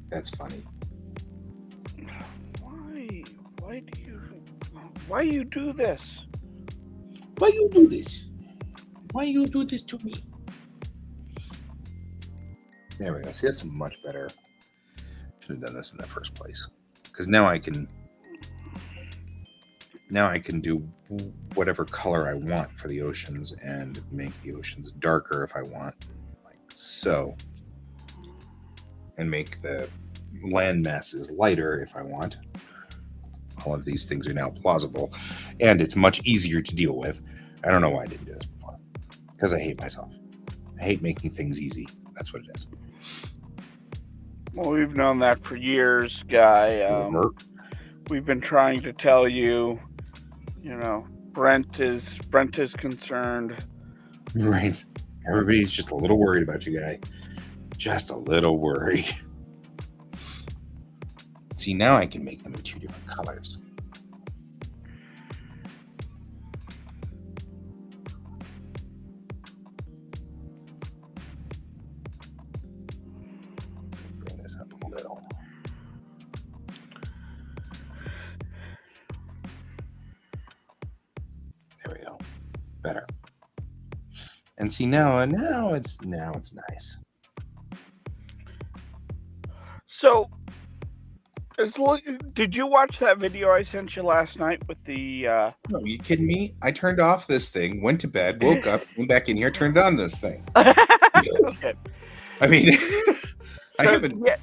That's funny. Why you do this? Why you do this? Why you do this to me? There we go. See, that's much better. Should have done this in the first place, because now I can do whatever color I want for the oceans and make the oceans darker if I want, like so, and make the land masses lighter if I want. All of these things are now plausible, and it's much easier to deal with. I don't know why I didn't do this before, because I hate myself. I hate making things easy. That's what it is. Well, we've known that for years, Guy. We've been trying to tell you, Brent is concerned. Right. Everybody's just a little worried about you, Guy. Just a little worried. See, now I can make them in 2 different colors. Bring this up a little. There we go. Better. And see, now it's nice. So, did you watch that video I sent you last night with the... No, you kidding me? I turned off this thing, went to bed, woke up, came back in here, turned on this thing. Okay. I mean, I haven't... Yeah.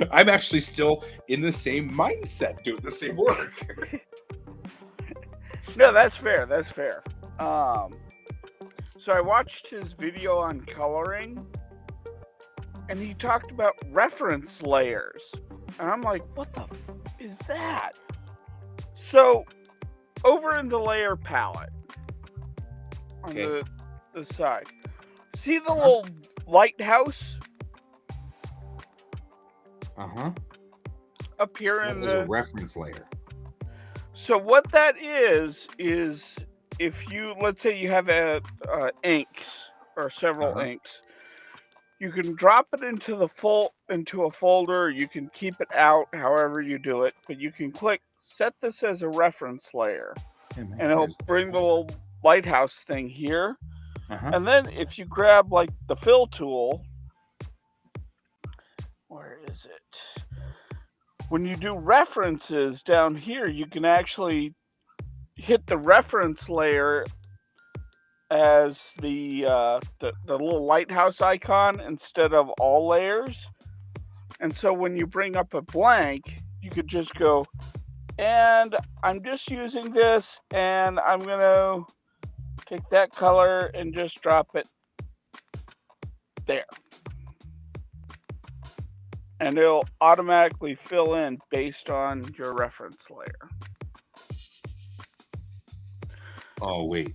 I'm actually still in the same mindset, doing the same work. No, that's fair. So I watched his video on coloring, and he talked about reference layers. And I'm like, what the is that? So, over in the layer palette, on the side, see the little lighthouse? Up here so in the... a reference layer. So what that is if you, let's say you have inks, or several inks, you can drop it into a folder. You can keep it out, however you do it. But you can click set this as a reference layer, and it'll bring the little lighthouse thing here. And then if you grab like the fill tool, where is it? When you do references down here, you can actually hit the reference layer as the little lighthouse icon instead of all layers. And so when you bring up a blank, you could just go, and I'm just using this, and I'm going to take that color and just drop it there. And it'll automatically fill in based on your reference layer. Oh, wait.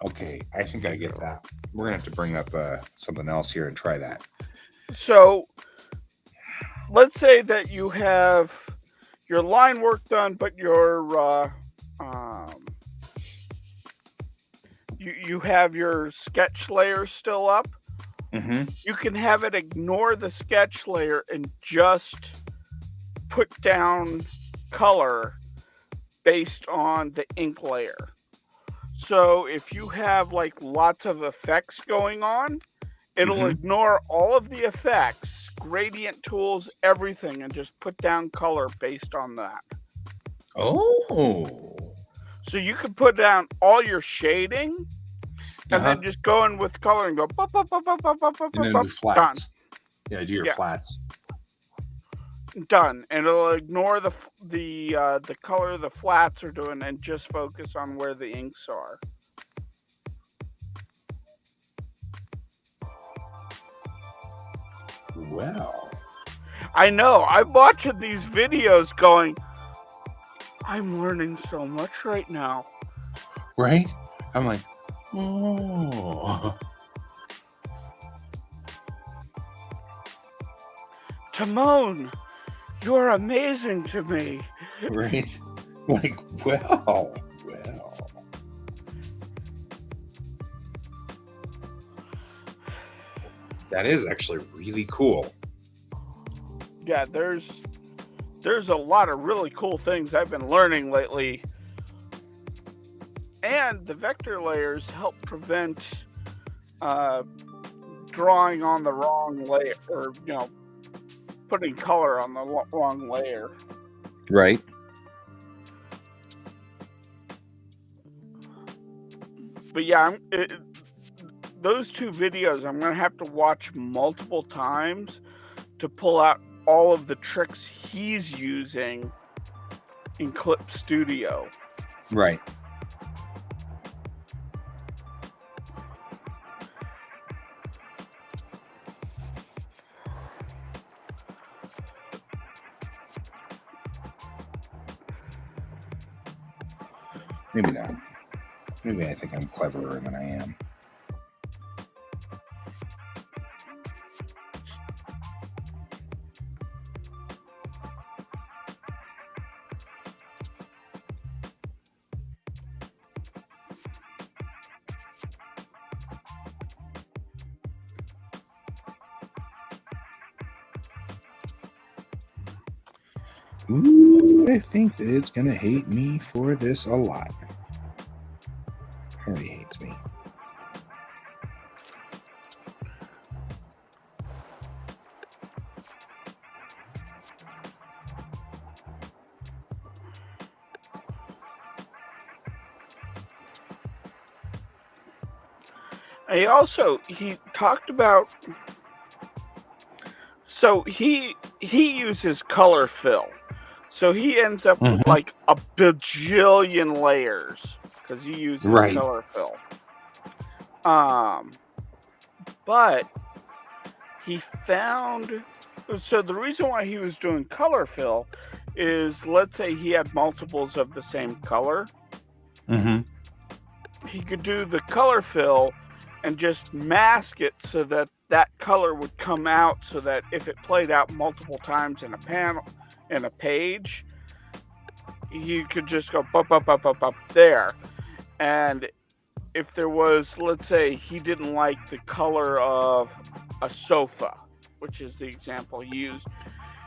Okay, I think I get that. We're going to have to bring up something else here and try that. So, let's say that you have your line work done, but you have your sketch layer still up. Mm-hmm. You can have it ignore the sketch layer and just put down color based on the ink layer. So if you have like lots of effects going on, it'll Mm-hmm. ignore all of the effects, gradient tools, everything, and just put down color based on that. Oh. So you can put down all your shading and Uh-huh. then just go in with color and go bup, bup, bup, bup, bup, bup, bup, And bup, then bup, do done. flats. Yeah, do your Yeah, flats. done. And it'll ignore the color the flats are doing and just focus on where the inks are. Well. I know. I'm watching these videos going, I'm learning so much right now. Right? I'm like, oh. Timon, you're amazing to me. Right? Like, well. That is actually really cool. Yeah, there's a lot of really cool things I've been learning lately. And the vector layers help prevent drawing on the wrong layer, or putting color on the wrong layer. Right. But yeah, those two videos I'm gonna have to watch multiple times to pull out all of the tricks he's using in Clip Studio. Right. Maybe not. Maybe I think I'm cleverer than I am. Ooh, I think that it's going to hate me for this a lot. Harry hates me. He talked about, so he uses color fill. So he ends up with like a bajillion layers because he uses Right. color fill. But he found, so the reason why he was doing color fill is, let's say he had multiples of the same color. Mm-hmm. He could do the color fill and just mask it so that that color would come out, so that if it played out multiple times in a panel, in a page, you could just go up there. And if there was, let's say he didn't like the color of a sofa, which is the example he used,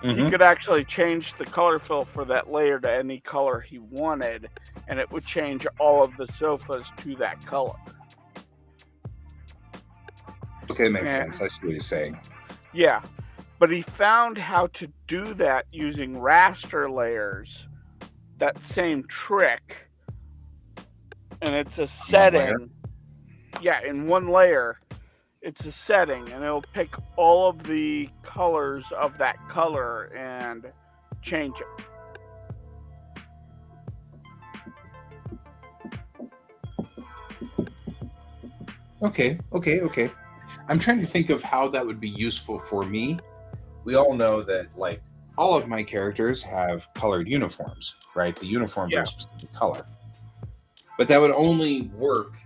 he could actually change the color fill for that layer to any color he wanted, and it would change all of the sofas to that color. Okay, that makes sense. I see what you're saying. Yeah, but he found how to do that using raster layers, that same trick, and it's a setting. Yeah, in one layer, it's a setting, and it'll pick all of the colors of that color and change it. Okay. I'm trying to think of how that would be useful for me. We all know that, like, all of my characters have colored uniforms, right? The uniforms are a specific color. But that would only work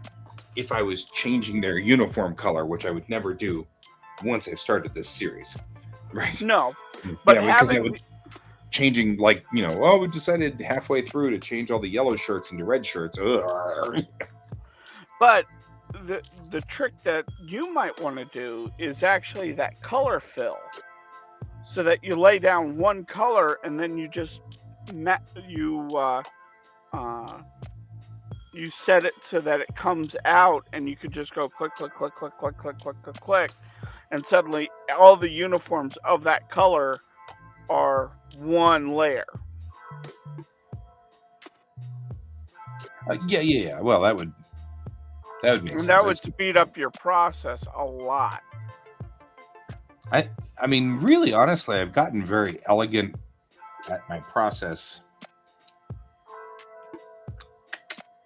if I was changing their uniform color, which I would never do once I've started this series. Right. No, but Yeah, because that having would changing like oh, we decided halfway through to change all the yellow shirts into red shirts. Ugh. but the trick that you might want to do is actually that color fill, so that you lay down one color and then you just uh, you set it so that it comes out, and you could just go click, click, click, click, click, click, click, click, click, and suddenly all the uniforms of that color are one layer. Yeah. Well, that would make And sense. that would speed up your process a lot. I mean, really, honestly, I've gotten very elegant at my process.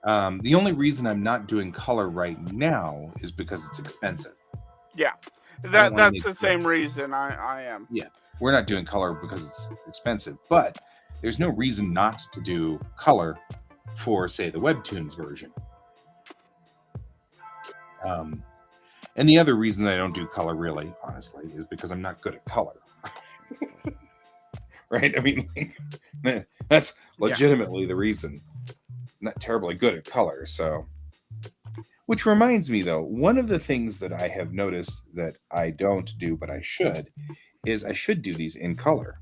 The only reason I'm not doing color right now is because it's expensive. Yeah, That's the same reason I am. Yeah, we're not doing color because it's expensive, but there's no reason not to do color for, say, the Webtoons version. And the other reason that I don't do color, really, honestly, is because I'm not good at color. Right? I mean, that's legitimately the reason. I'm not terribly good at color, so. Which reminds me, though, one of the things that I have noticed that I don't do, but I should, is I should do these in color.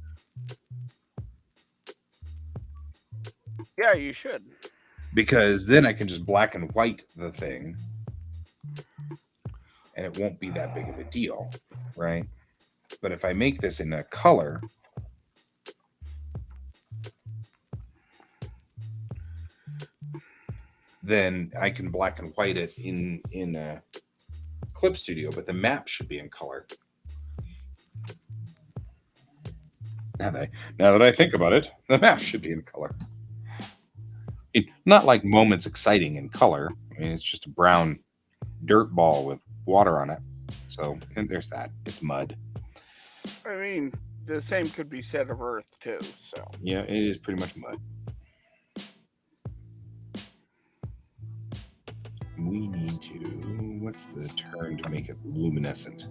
Yeah, you should. Because then I can just black and white the thing, and it won't be that big of a deal, right? But if I make this in a color, then I can black and white it in a Clip Studio, but the map should be in color. Now that I think about it, the map should be in color. Not like Moments Exciting in color. I mean, it's just a brown dirt ball with water on it. So, and there's that. It's mud. I mean, the same could be said of Earth too. So yeah, it is pretty much mud. We need to. What's the term to make it luminescent?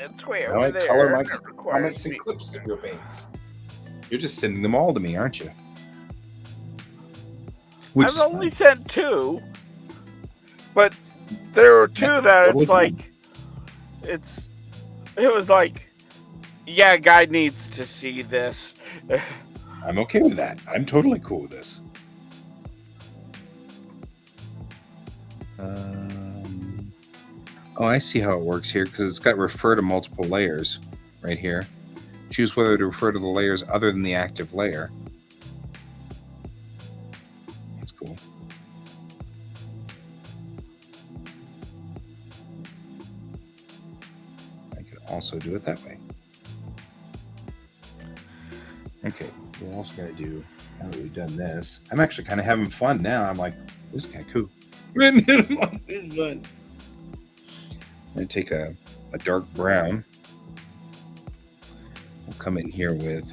it's way Now I over there. color my and it requires comics and me- Clip Studio paint. You're just sending them all to me, aren't you? Which I've only sent 2, but there were 2 that it's like it was like, yeah, guy needs to see this. I'm okay with that. I'm totally cool with this. Oh, I see how it works here, because it's got refer to multiple layers right here. Choose whether to refer to the layers other than the active layer. That's cool. I could also do it that way. Okay, we're also going to do, now that we've done this, I'm actually kind of having fun now. I'm like, this is kind of cool. I'm going to take a dark brown. We'll come in here with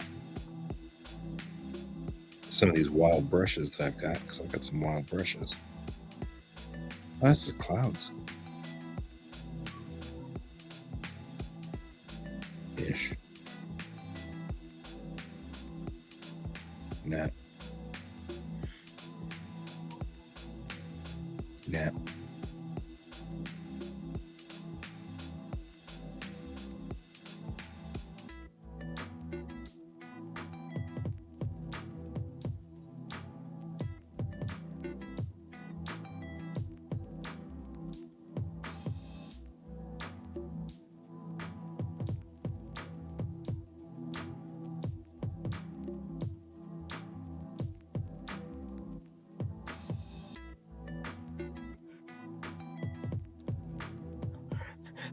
some of these wild brushes that I've got, because I've got some wild brushes. Oh, this is clouds. Ish. Nah. Nah.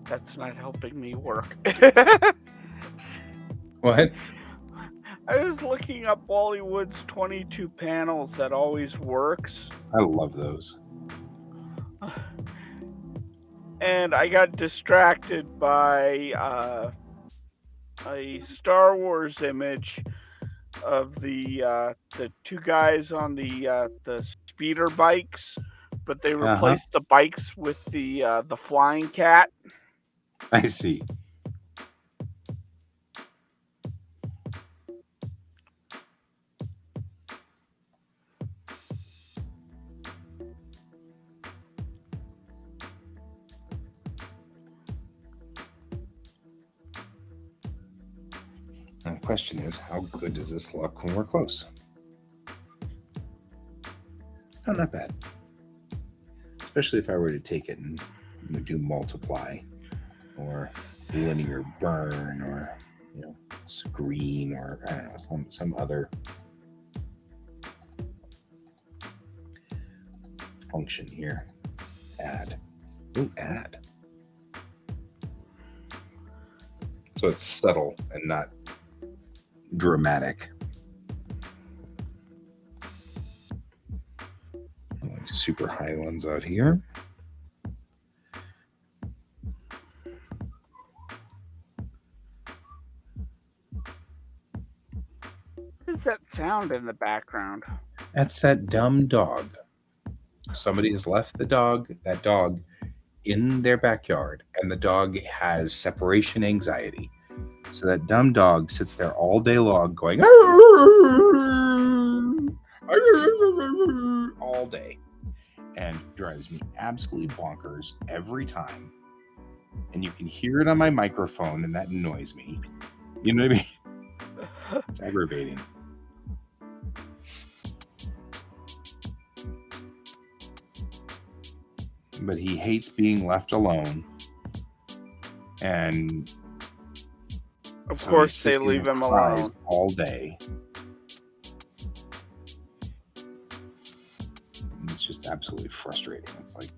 That's not helping me work. What? I was looking up Wally Wood's 22 panels that always works. I love those. And I got distracted by a Star Wars image of the two guys on the speeder bikes, but they Uh-huh. replaced the bikes with the flying cat. I see. And the question is, how good does this look when we're close? Oh, not bad. Especially if I were to take it and do multiply or linear burn or screen or I don't know some other function here. Add. Ooh, add. So it's subtle and not dramatic. Like super high ones out here. What is that sound in the background? That's that dumb dog. Somebody has left that dog in their backyard, and the dog has separation anxiety. So that dumb dog sits there all day long going all day and drives me absolutely bonkers every time. And you can hear it on my microphone, and that annoys me. You know what I mean? It's aggravating. But he hates being left alone. And Of so course, they leave him alone all day. And it's just absolutely frustrating. It's like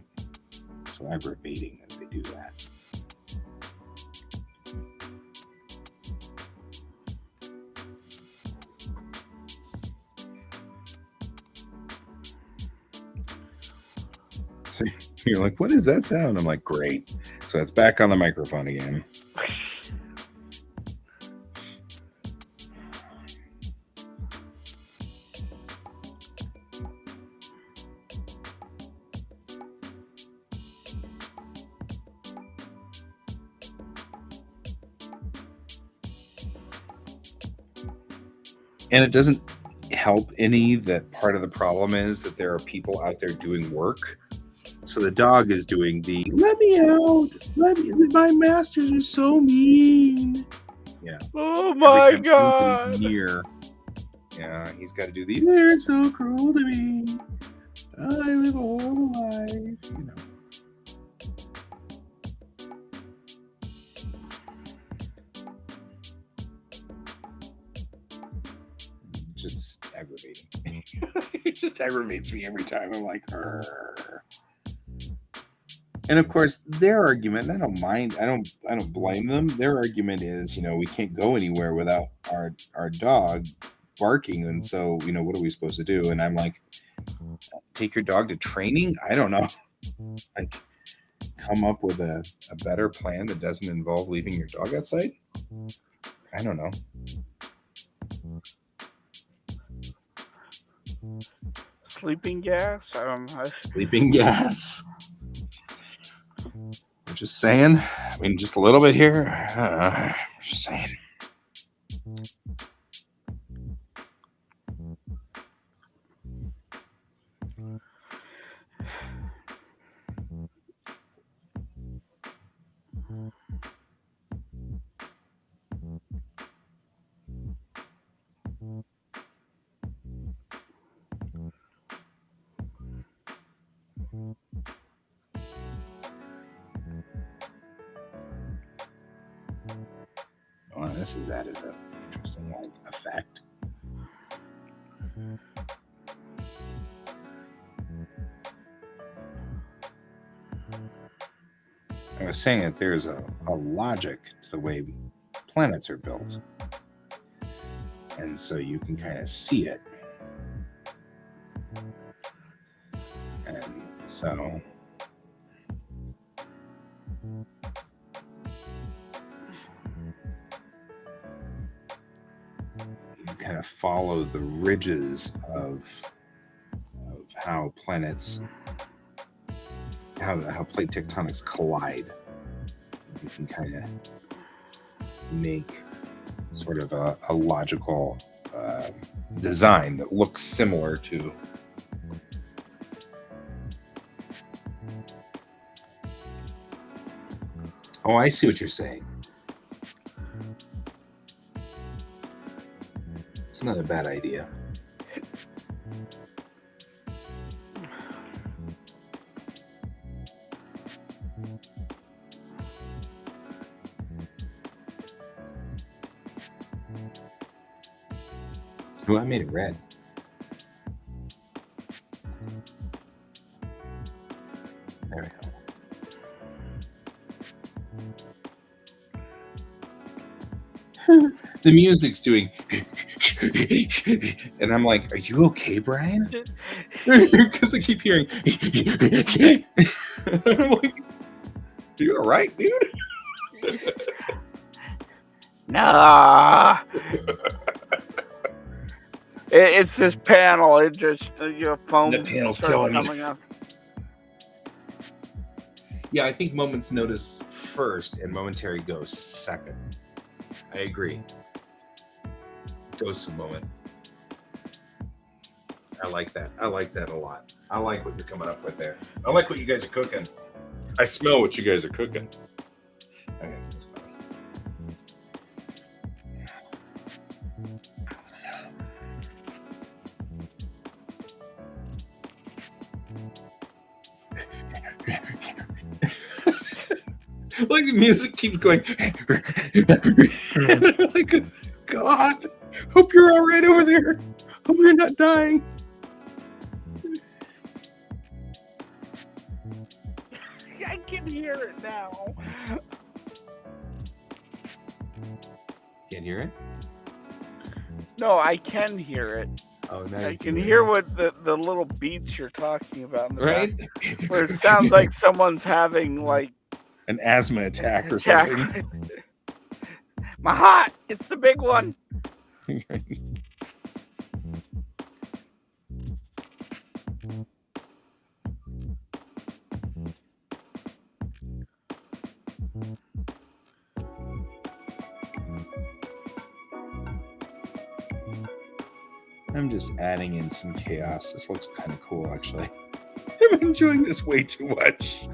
so aggravating that they do that. So you're like, what is that sound? I'm like, great. So it's back on the microphone again. And it doesn't help any that part of the problem is that there are people out there doing work. So the dog is doing the let me out, my masters are so mean. Yeah. Oh my Every time god! near, yeah, he's got to do the they're so cruel to me. I live a horrible life, Just aggravating. It just aggravates me every time. I'm like, Arr. And of course, their argument, I don't mind. I don't blame them. Their argument is, we can't go anywhere without our dog barking, and so, what are we supposed to do? And I'm like, take your dog to training? I don't know. Like, come up with a better plan that doesn't involve leaving your dog outside? I don't know. Sleeping gas? Sleeping gas. I'm just saying. I mean, just a little bit here. Just saying. Oh, this has added an interesting effect. I was saying that there's a logic to the way planets are built. And so you can kind of see it. And so kind of follow the ridges of how planets, how plate tectonics collide. You can kind of make sort of a logical design that looks similar to. Oh, I see what you're saying. It's not a bad idea. Oh, I made it red. There we go. The music's doing, and I'm like, "Are you okay, Brian?" Because I keep hearing. I'm like, "You all right, dude?" Nah. It's this panel. It just your phone. The panel's killing me. coming up. Yeah, I think Moment's Notice first and Momentary Ghost second. I agree. Ghost of Moment. I like that. I like that a lot. I like what you're coming up with there. I like what you guys are cooking. I smell what you guys are cooking. Okay, that's funny. Like the music keeps going. Like, God, hope you're all right over there. Hope you're not dying. I can hear it now. Can't hear it? No, I can hear it. Oh, no. I can hear what the little beats you're talking about in the Right? back, where it sounds like someone's having like an asthma attack or something. My heart, it's the big one. I'm just adding in some chaos. This looks kind of cool, actually. I'm enjoying this way too much.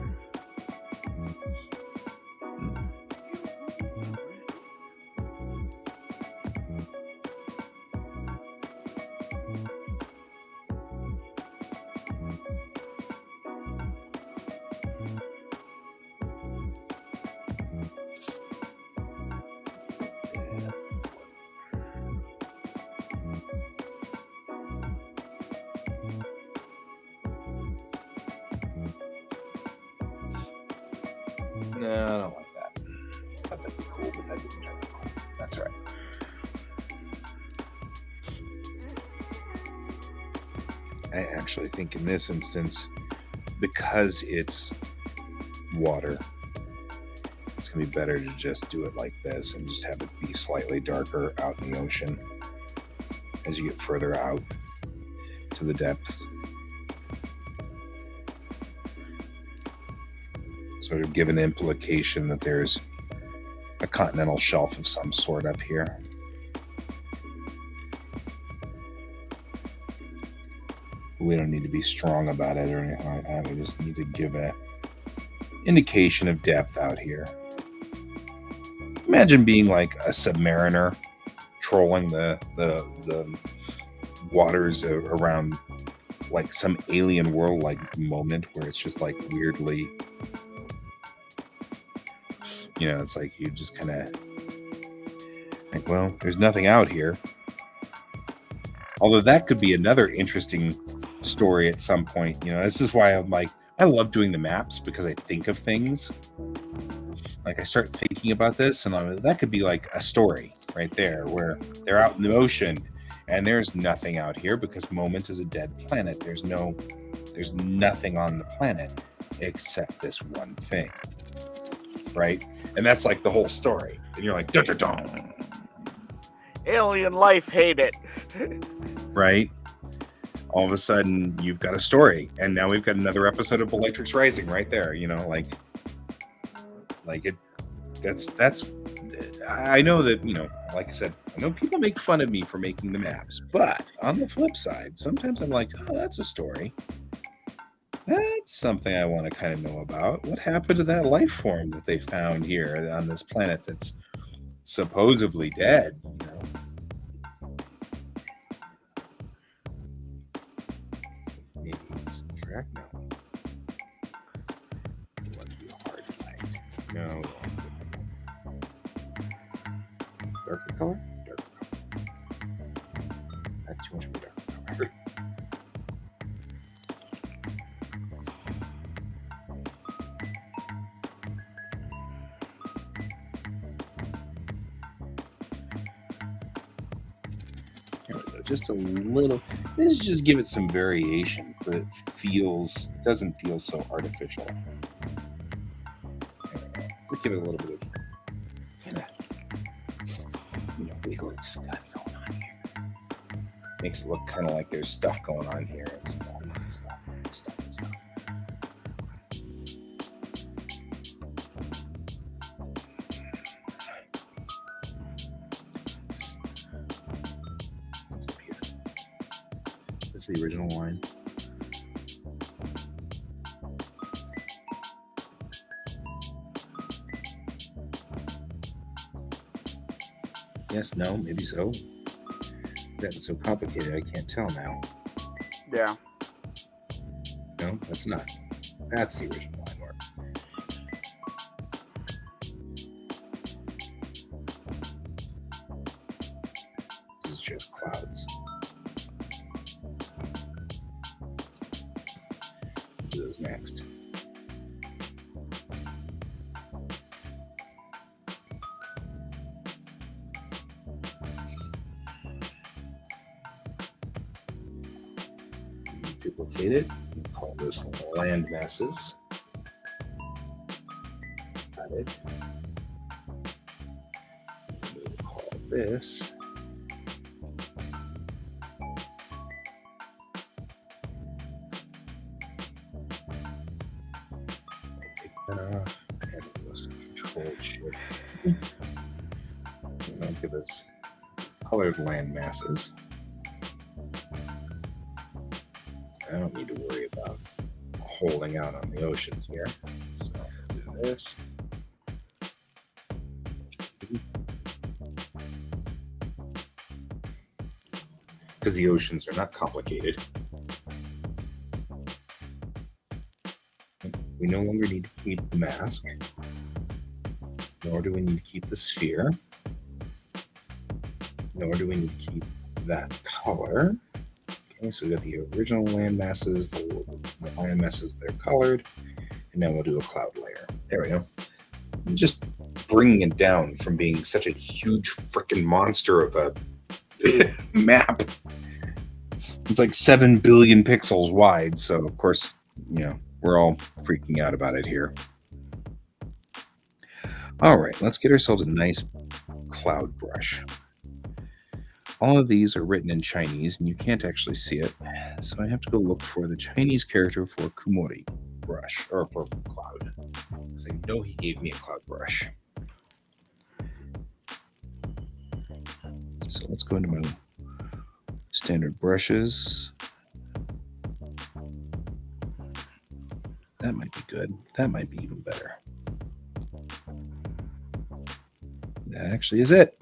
No, I don't like that. I thought that'd be cool, but that didn't turn out cool. That's right. I actually think in this instance, because it's water, it's going to be better to just do it like this and just have it be slightly darker out in the ocean as you get further out to the depths. Sort of give an implication that there's a continental shelf of some sort up here. We don't need to be strong about it or anything like that. We just need to give an indication of depth out here. Imagine being like a submariner trolling the waters around like some alien world like moment where it's just like weirdly, you know, it's like you just kind of like, well, there's nothing out here. Although that could be another interesting story at some point. You know, this is why I'm like, I love doing the maps because I think of things. Like I start thinking about this and that could be like a story right there where they're out in the ocean and there's nothing out here because Moment is a dead planet. There's nothing on the planet except this one thing. Right? And that's like the whole story. And you're like, dun, dun, dun. alien life hate it. Right? All of a sudden, you've got a story, and now we've got another episode of Electrics Rising right there. You know, like it. That's. I know that, you know, like I said, I know people make fun of me for making the maps, but on the flip side, sometimes I'm like, oh, that's a story. That's something I want to kind of know about. What happened to that life form that they found here on this planet that's supposedly dead? You know? Maybe subtract no. Let's do a hard light. No. Darker color? Darker color. That's too much of a darker color. Just a little. Let's just give it some variation so it doesn't feel so artificial. Let's give it a little bit of kind of wiggly stuff going on here. Makes it look kind of like there's stuff going on here and stuff and stuff and stuff and stuff. This is the original line. Yes, no, maybe so. That's so complicated, I can't tell now. Yeah. No, that's not. That's the original line work. This is just clouds. Do those next. Duplicate it. We'll call this land masses. Got it. We'll call this off, and we'll control shift. I'll give us colored land masses. I don't need to worry about holding out on the oceans here. So I'll do this. Because the oceans are not complicated. We no longer need to keep the mask, nor do we need to keep the sphere, nor do we need to keep that color. Okay, so we got the original land masses, the land masses, they're colored, and now we'll do a cloud layer. There we go. Just bringing it down from being such a huge freaking monster of a map. It's like 7 billion pixels wide, so of course, you know, we're all freaking out about it here. All right, let's get ourselves a nice cloud brush. All of these are written in Chinese, and you can't actually see it, so I have to go look for the Chinese character for Kumori brush, or for cloud, because I know he gave me a cloud brush. So let's go into my standard brushes. That might be good. That might be even better. That actually is it.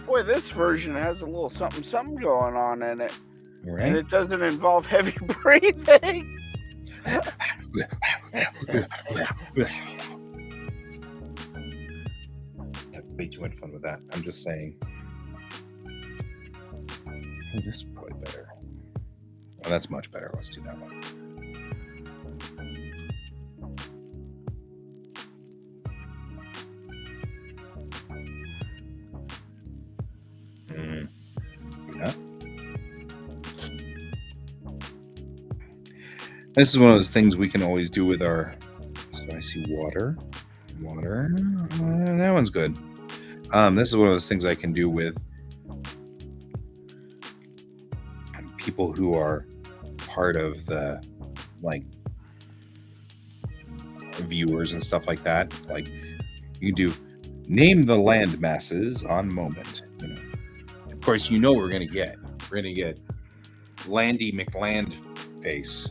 Boy, this version has a little something going on in it. Right. And it doesn't involve heavy breathing. Way too much fun with that. I'm just saying. Oh, this is probably better. Oh, that's much better. Let's do that one. This is one of those things we can always do with our. So I see water. That one's good. This is one of those things I can do with people who are part of the like viewers and stuff like that. Like you can do name the land masses on moment. You know. Of course, you know what we're gonna get. We're gonna get Landy McLand face.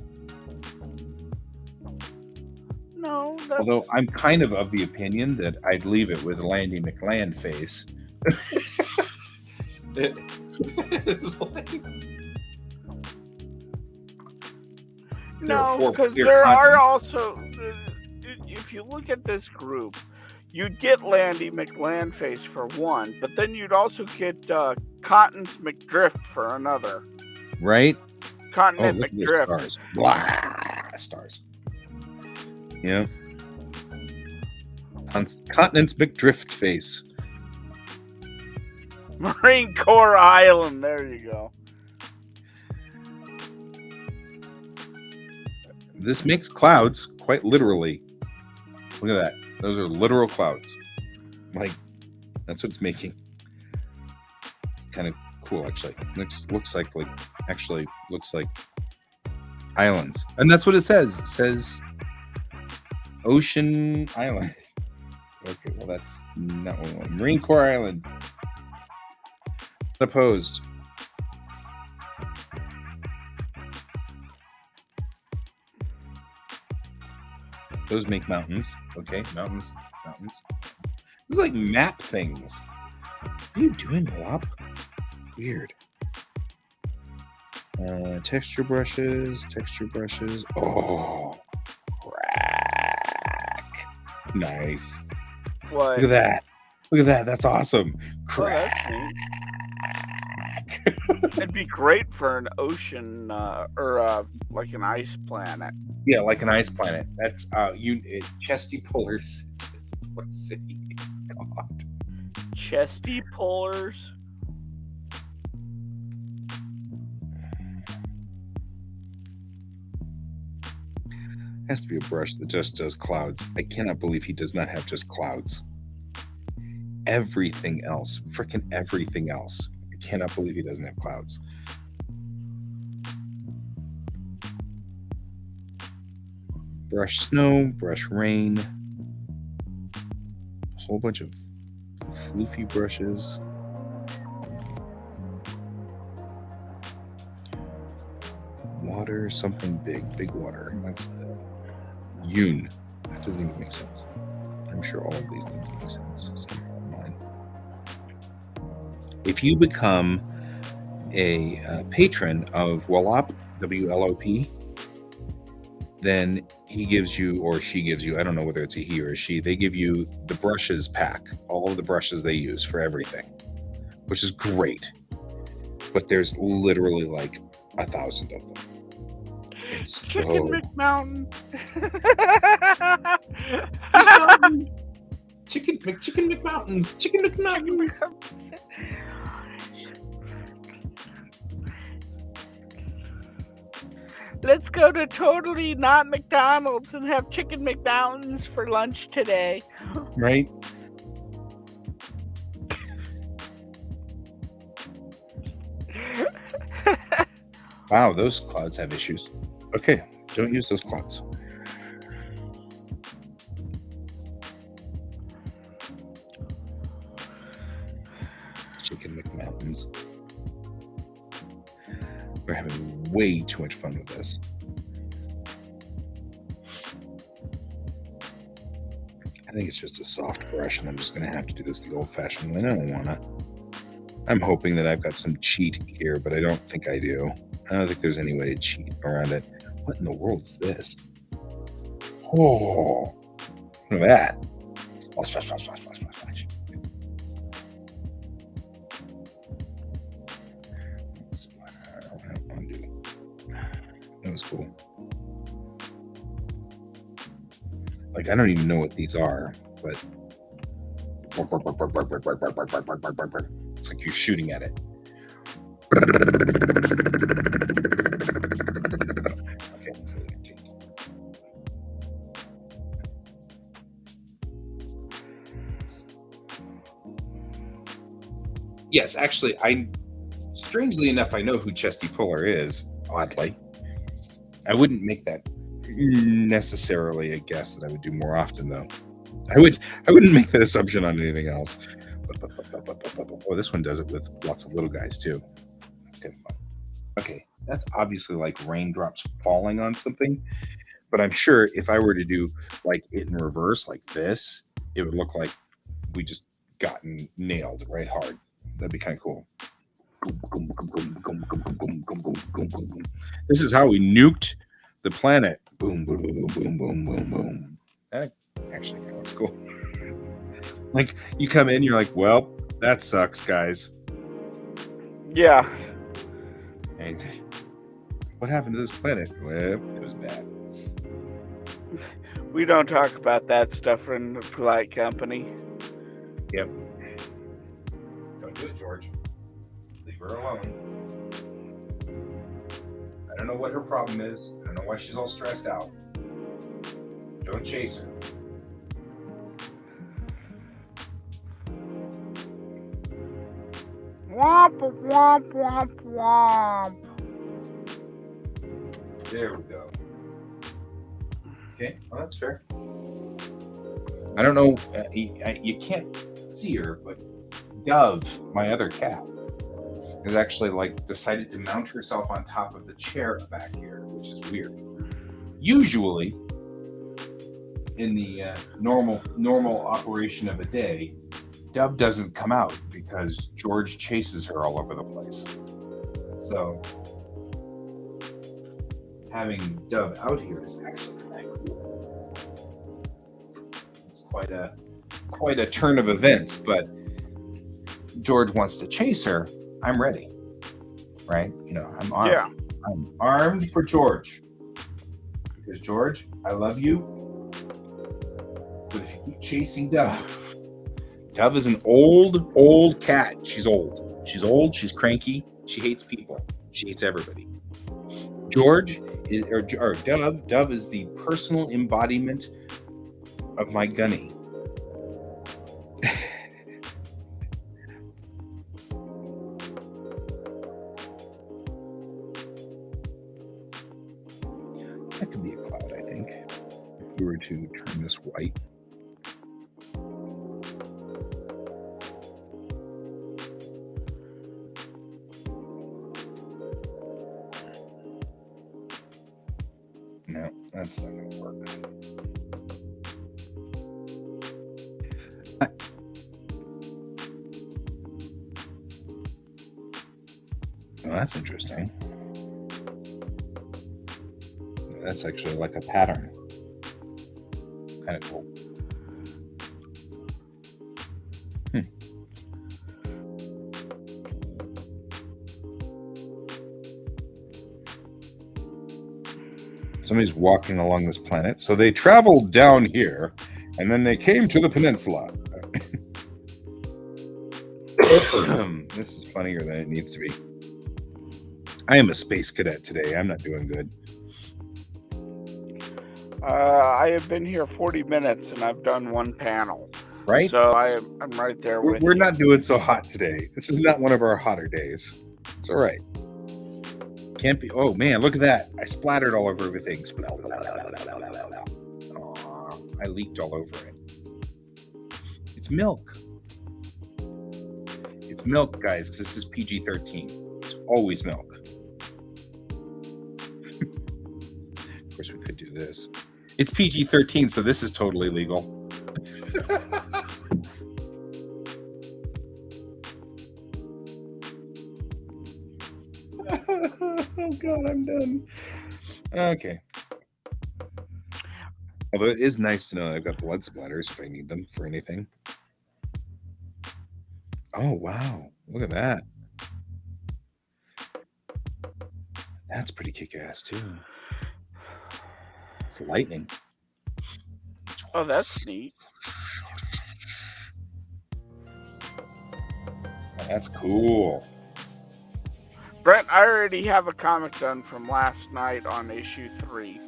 No, Although I'm kind of the opinion that I'd leave it with Landy McLand face. no, because there are also, if you look at this group, you'd get Landy McLand face for one, but then you'd also get Cottons McDrift for another. Right? Continent McDrift. Stars. Blah, stars. Yeah. Continent's McDrift face. Marine Corps Island. There you go. This makes clouds, quite literally. Look at that. Those are literal clouds. Like, that's what it's making. Kind of cool, actually. Looks like islands. And that's what it says. It says Ocean Islands. Okay, well, that's not what we want. Marine Corps Island. Opposed. Those make mountains. Okay, mountains. This is like map things. What are you doing, Wop? Weird. Texture brushes. Oh, QuaCk. Nice. What? Look at that. That's awesome. QuaCk. It'd be great for an ocean or like an ice planet. Yeah, like an ice planet. That's Chesty Pullers. City. God. Chesty Pullers. Has to be a brush that just does clouds. I cannot believe he does not have just clouds. Everything else, freaking everything else. I cannot believe he doesn't have clouds. Brush snow, brush rain. A whole bunch of floofy brushes. Water, something big water. That's Yoon. That doesn't even make sense. I'm sure all of these things make sense. Somehow mine. If you become a patron of WLOP, WLOP, then he gives you, or she gives you, I don't know whether it's a he or a she, they give you the brushes pack, all of the brushes they use for everything, which is great. But there's literally like 1,000 of them. It's Chicken McMountain. Chicken McMountains. Chicken McMountains. Let's go to totally not McDonald's and have Chicken McMountains for lunch today. Right? Wow, those clouds have issues. Okay, don't use those clouds. Chicken McMountains. We're having way too much fun with this. I think it's just a soft brush, and I'm just going to have to do this the old-fashioned way. I don't want to. I'm hoping that I've got some cheat here, but I don't think I do. I don't think there's any way to cheat around it. What in the world is this? Oh, look at that. Splash. Undo. That was cool. Like, I don't even know what these are, but it's like you're shooting at it. Okay, so we can take Yes, actually, strangely enough, I know who Chesty Puller is, oddly. I wouldn't make that necessarily a guess that I would do more often, though. I wouldn't make that assumption on anything else. Oh, this one does it with lots of little guys, too. That's kind of fun. Okay, that's obviously like raindrops falling on something, but I'm sure if I were to do like it in reverse, like this, it would look like we just gotten nailed right hard. That'd be kind of cool. This is how we nuked the planet. Boom, boom, boom, boom, boom, boom, boom. That actually kind of looks cool. Like you come in, you're like, well, that sucks, guys. Yeah. Hey, what happened to this planet? Well, it was bad. We don't talk about that stuff in the polite company. Yep. Don't do it, George. Leave her alone. I don't know what her problem is. I don't know why she's all stressed out. Don't chase her. Womp, womp, womp, womp. There we go. Okay, well, that's fair. I don't know, you can't see her, but Dove, my other cat, has actually like decided to mount herself on top of the chair back here, which is weird. Usually, in the normal operation of a day, Dove doesn't come out because George chases her all over the place. So having Dove out here is actually kind of cool. It's quite a turn of events, but George wants to chase her. I'm ready, right? You know, I'm armed. Yeah. I'm armed for George. Because George, I love you, but if you keep chasing Dove, Dove is an old cat. She's old. She's cranky. She hates people. She hates everybody. Dove is the personal embodiment of my Gunny. That could be a cloud, I think. If we were to turn this white. No, that's not going to work. Oh, that's interesting. That's actually like a pattern. Kind of cool. Somebody's walking along this planet. So they traveled down here, and then they came to the peninsula. This is funnier than it needs to be. I am a space cadet today. I'm not doing good. I have been here 40 minutes, and I've done one panel. Right? So I'm right there with We're you. not doing so hot today. This is not one of our hotter days. It's all right. Can't be. Oh man, look at that! I splattered all over everything. Aww, I leaked all over it. It's milk. It's milk, guys, because this is PG-13. It's always milk. Of course, we could do this. It's PG-13, so this is totally legal. Oh God, I'm done. Okay. Although it is nice to know that I've got blood splatters if I need them for anything. Oh wow, look at that. That's pretty kick-ass too. It's lightning. Oh, that's neat. That's cool. Brent, I already have a comic done from last night on issue 3.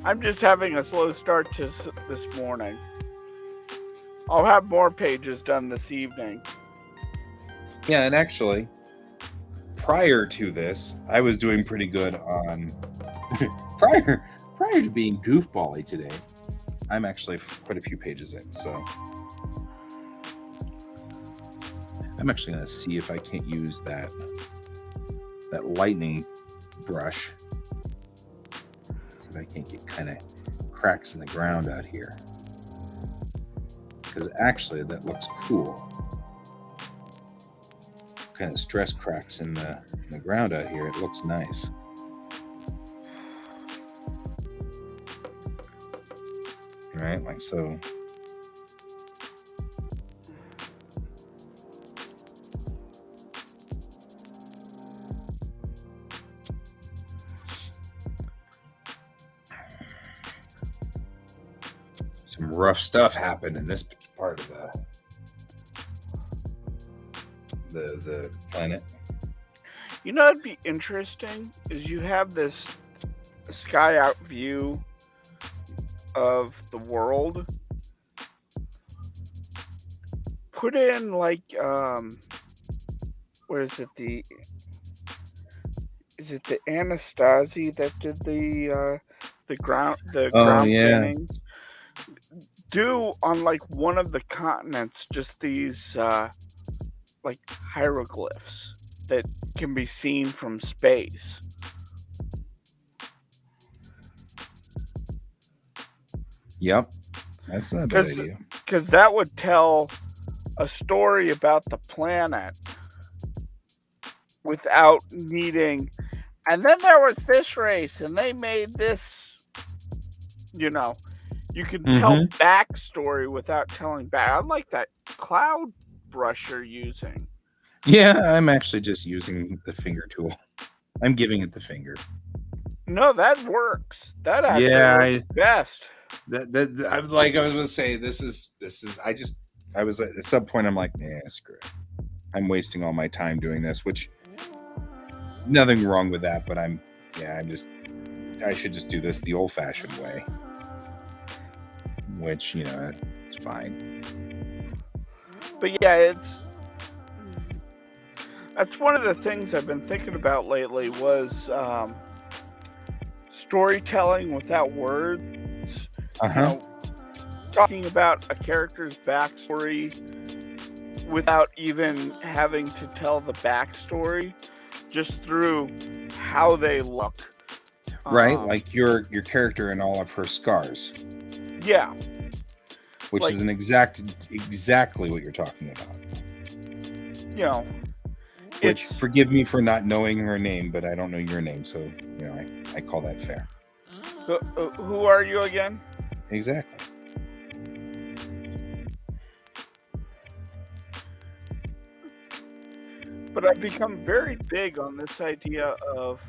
I'm just having a slow start to this morning. I'll have more pages done this evening. Yeah, and actually, prior to this, I was doing pretty good on prior to being goofbally today. I'm actually quite a few pages in, so I'm actually going to see if I can't use that lightning brush. See if I can't get kind of cracks in the ground out here, because actually that looks cool. Kind of stress cracks in the ground out here. It looks nice. Right, like so. Some rough stuff happened in this part of the planet. You know, it'd be interesting is you have this sky out view of the world. Put in like what is it, the Anastasi that did the ground paintings? Do on like one of the continents just these like hieroglyphs that can be seen from space. Yep, that's not a bad idea. Because that would tell a story about the planet without needing. And then there was this race, and they made this. You know, you can tell backstory without telling back. I like that cloud brush you're using. Yeah, I'm actually just using the finger tool. I'm giving it the finger. No, that works. That actually works best. I was going to say, this is. I was at some point. I'm like, nah, screw it. I'm wasting all my time doing this, which nothing wrong with that. But I should just do this the old-fashioned way, which it's fine. But yeah, that's one of the things I've been thinking about lately was storytelling without words. Talking about a character's backstory without even having to tell the backstory, just through how they look. Right, like your character and all of her scars. Yeah. Which is exactly what you're talking about. Which, forgive me for not knowing her name, but I don't know your name, so I call that fair. Who are you again? Exactly. But I've become very big on this idea of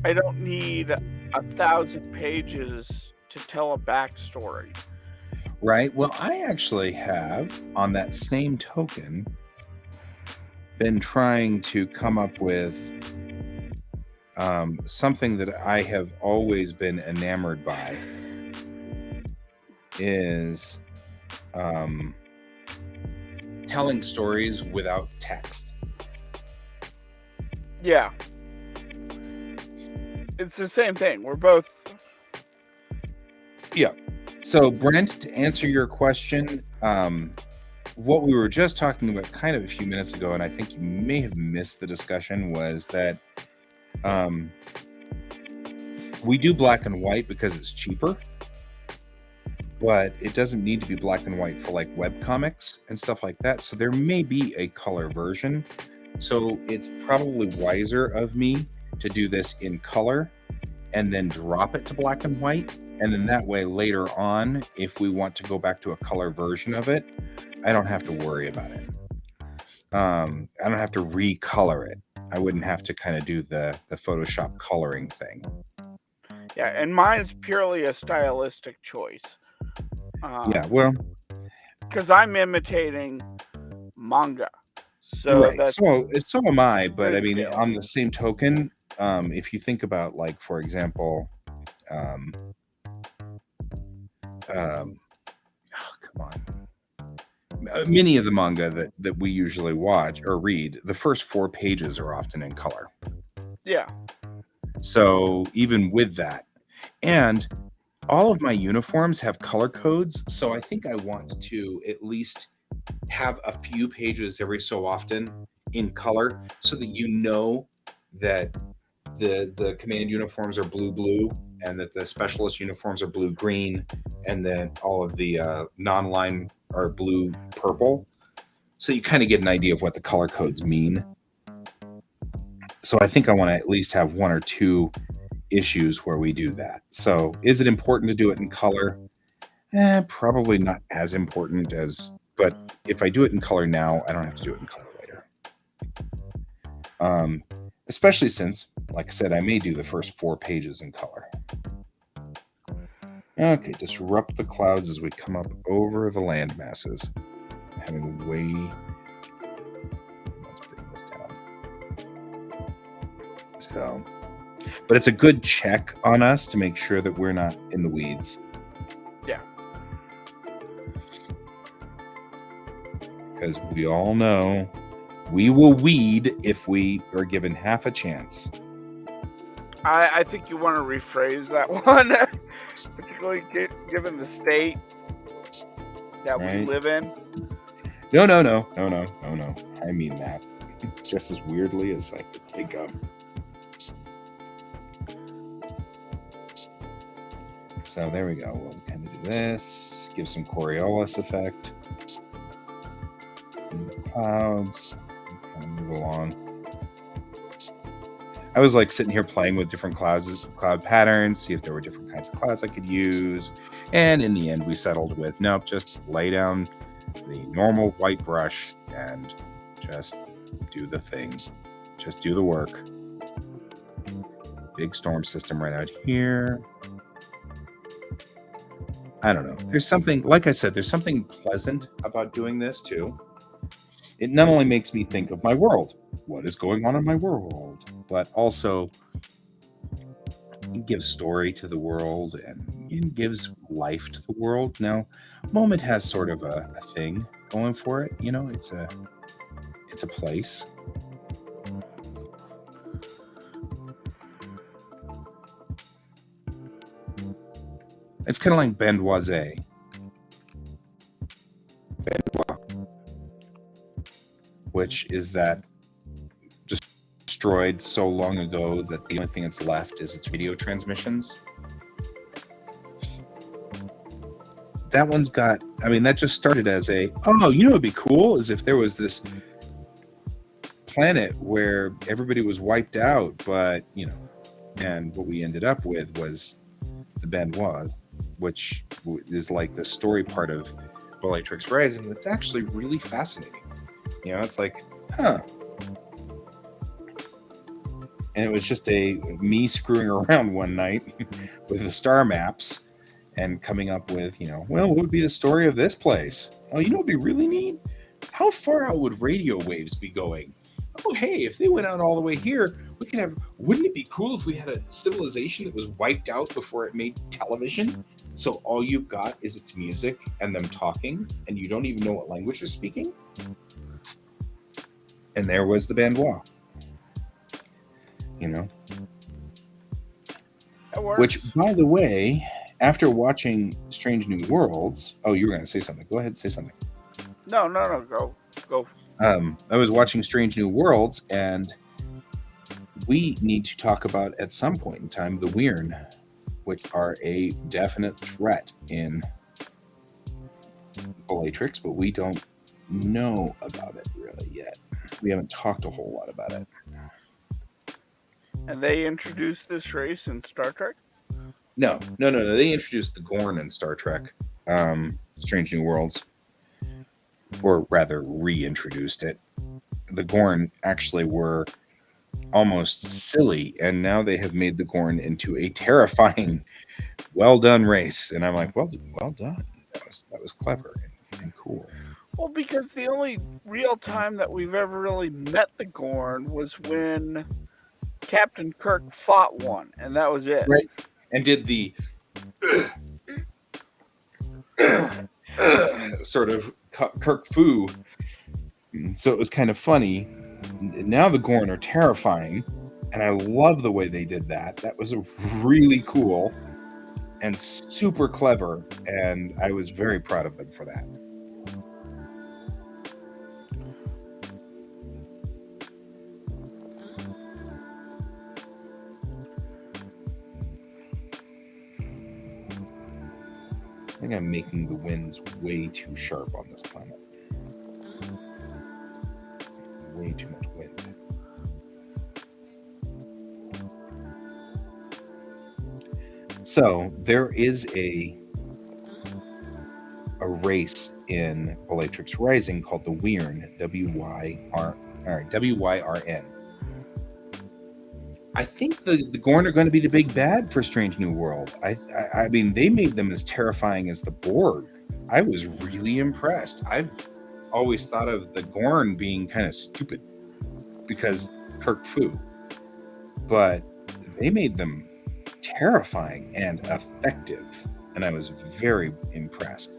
I don't need 1,000 pages to tell a backstory. Right. Well, I actually have, on that same token, been trying to come up with something that I have always been enamored by is telling stories without text. Yeah. It's the same thing. We're both... Yeah. So, Brent, to answer your question, what we were just talking about kind of a few minutes ago, and I think you may have missed the discussion, was that we do black and white because it's cheaper, but it doesn't need to be black and white for like webcomics and stuff like that. So there may be a color version. So it's probably wiser of me to do this in color and then drop it to black and white. And then that way later on, if we want to go back to a color version of it, I don't have to worry about it. I don't have to recolor it. I wouldn't have to kind of do the Photoshop coloring thing. Yeah, and mine's purely a stylistic choice. Yeah, well, because I'm imitating manga. So right. So am I. But I mean, on the same token, if you think about, like, for example, oh, come on. Many of the manga that we usually watch or read, the first 4 pages are often in color. Yeah. So even with that, and all of my uniforms have color codes, so I think I want to at least have a few pages every so often in color so that you know that the command uniforms are blue and that the specialist uniforms are blue green and then all of the non-line are blue purple, so you kind of get an idea of what the color codes mean. So I think I want to at least have 1 or 2 issues where we do that. So is it important to do it in color? Probably not as important as, but if I do it in color now, I don't have to do it in color later. Especially since, like I said, I may do the first 4 pages in color. Okay, disrupt the clouds as we come up over the land masses. Having way... Let's bring this down. So, but it's a good check on us to make sure that we're not in the weeds. Yeah. Because we all know we will weed if we are given half a chance. I think you want to rephrase that one, particularly given the state that we live in. No. I mean that just as weirdly as I could think of. So there we go. We'll kind of do this, give some Coriolis effect. In the clouds, kind of move along. I was like sitting here playing with different cloud patterns, see if there were different kinds of clouds I could use. And in the end, we settled with, nope, just lay down the normal white brush and just do the thing. Just do the work. Big storm system right out here. I don't know. There's something, like I said, there's something pleasant about doing this too. It not only makes me think of my world, what is going on in my world, but also it gives story to the world and it gives life to the world. Now, Moment has sort of a thing going for it. You know, it's a place. It's kind of like Bendoise. Which is that destroyed so long ago that the only thing that's left is its radio transmissions. That one's got, I mean, that just started as a, oh, you know what'd be cool is if there was this planet where everybody was wiped out, but, you know, and what we ended up with was the Bendoise, which is like the story part of Bellatrix Rising. It's actually really fascinating. You know, it's like, huh. And it was just me screwing around one night with the star maps and coming up with, you know, well, what would be the story of this place? Oh, you know what would be really neat? How far out would radio waves be going? Oh, hey, if they went out all the way here, we could have, wouldn't it be cool if we had a civilization that was wiped out before it made television? So all you've got is its music and them talking, and you don't even know what language they're speaking? And there was the Bendoise. You know? Which, by the way, after watching Strange New Worlds... Oh, you were going to say something. Go ahead, say something. No, go. I was watching Strange New Worlds, and we need to talk about, at some point in time, the Wyrn, which are a definite threat in Bellatrix, but we don't know about it really yet. We haven't talked a whole lot about it. And they introduced this race in Star Trek? No. They introduced the Gorn in Star Trek, Strange New Worlds. Or rather, reintroduced it. The Gorn actually were almost silly, and now they have made the Gorn into a terrifying, well-done race. And I'm like, well done. That was clever and cool. Well, because the only real time that we've ever really met the Gorn was when Captain Kirk fought one, and that was it. Right. And did the sort of Kirk Fu. So it was kind of funny. Now the Gorn are terrifying, and I love the way they did that. That was really cool and super clever, and I was very proud of them for that. I think I'm making the winds way too sharp on this planet. Way too much wind. So there is a race in Bellatrix Rising called the Wyrn, W-Y-R-N. I think the Gorn are going to be the big bad for Strange New World. I mean, they made them as terrifying as the Borg. I was really impressed. I've always thought of the Gorn being kind of stupid because Kirk Fu, but they made them terrifying and effective, and I was very impressed.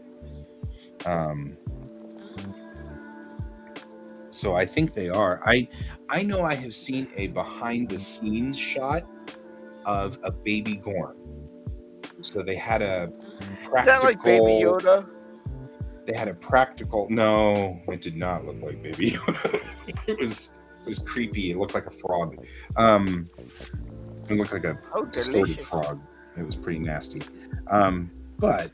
So I think they are. I know I have seen a behind the scenes shot of a baby Gorn. So they had a practical. Is that like Baby Yoda? They had a practical. No, it did not look like Baby Yoda. it was creepy. It looked like a frog. It looked like a distorted frog. It was pretty nasty. But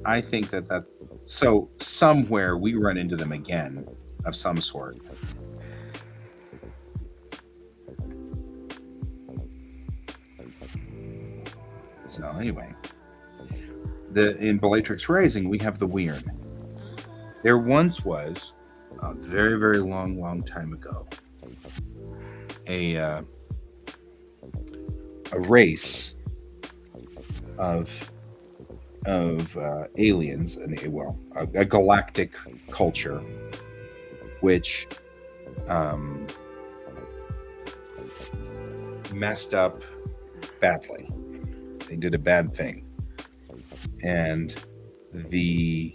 I think that so somewhere we run into them again of some sort. So anyway, in Bellatrix Rising we have the Wyrn. There once was, a very, very long time ago, a race of aliens, a galactic culture, which messed up badly. They did a bad thing, and the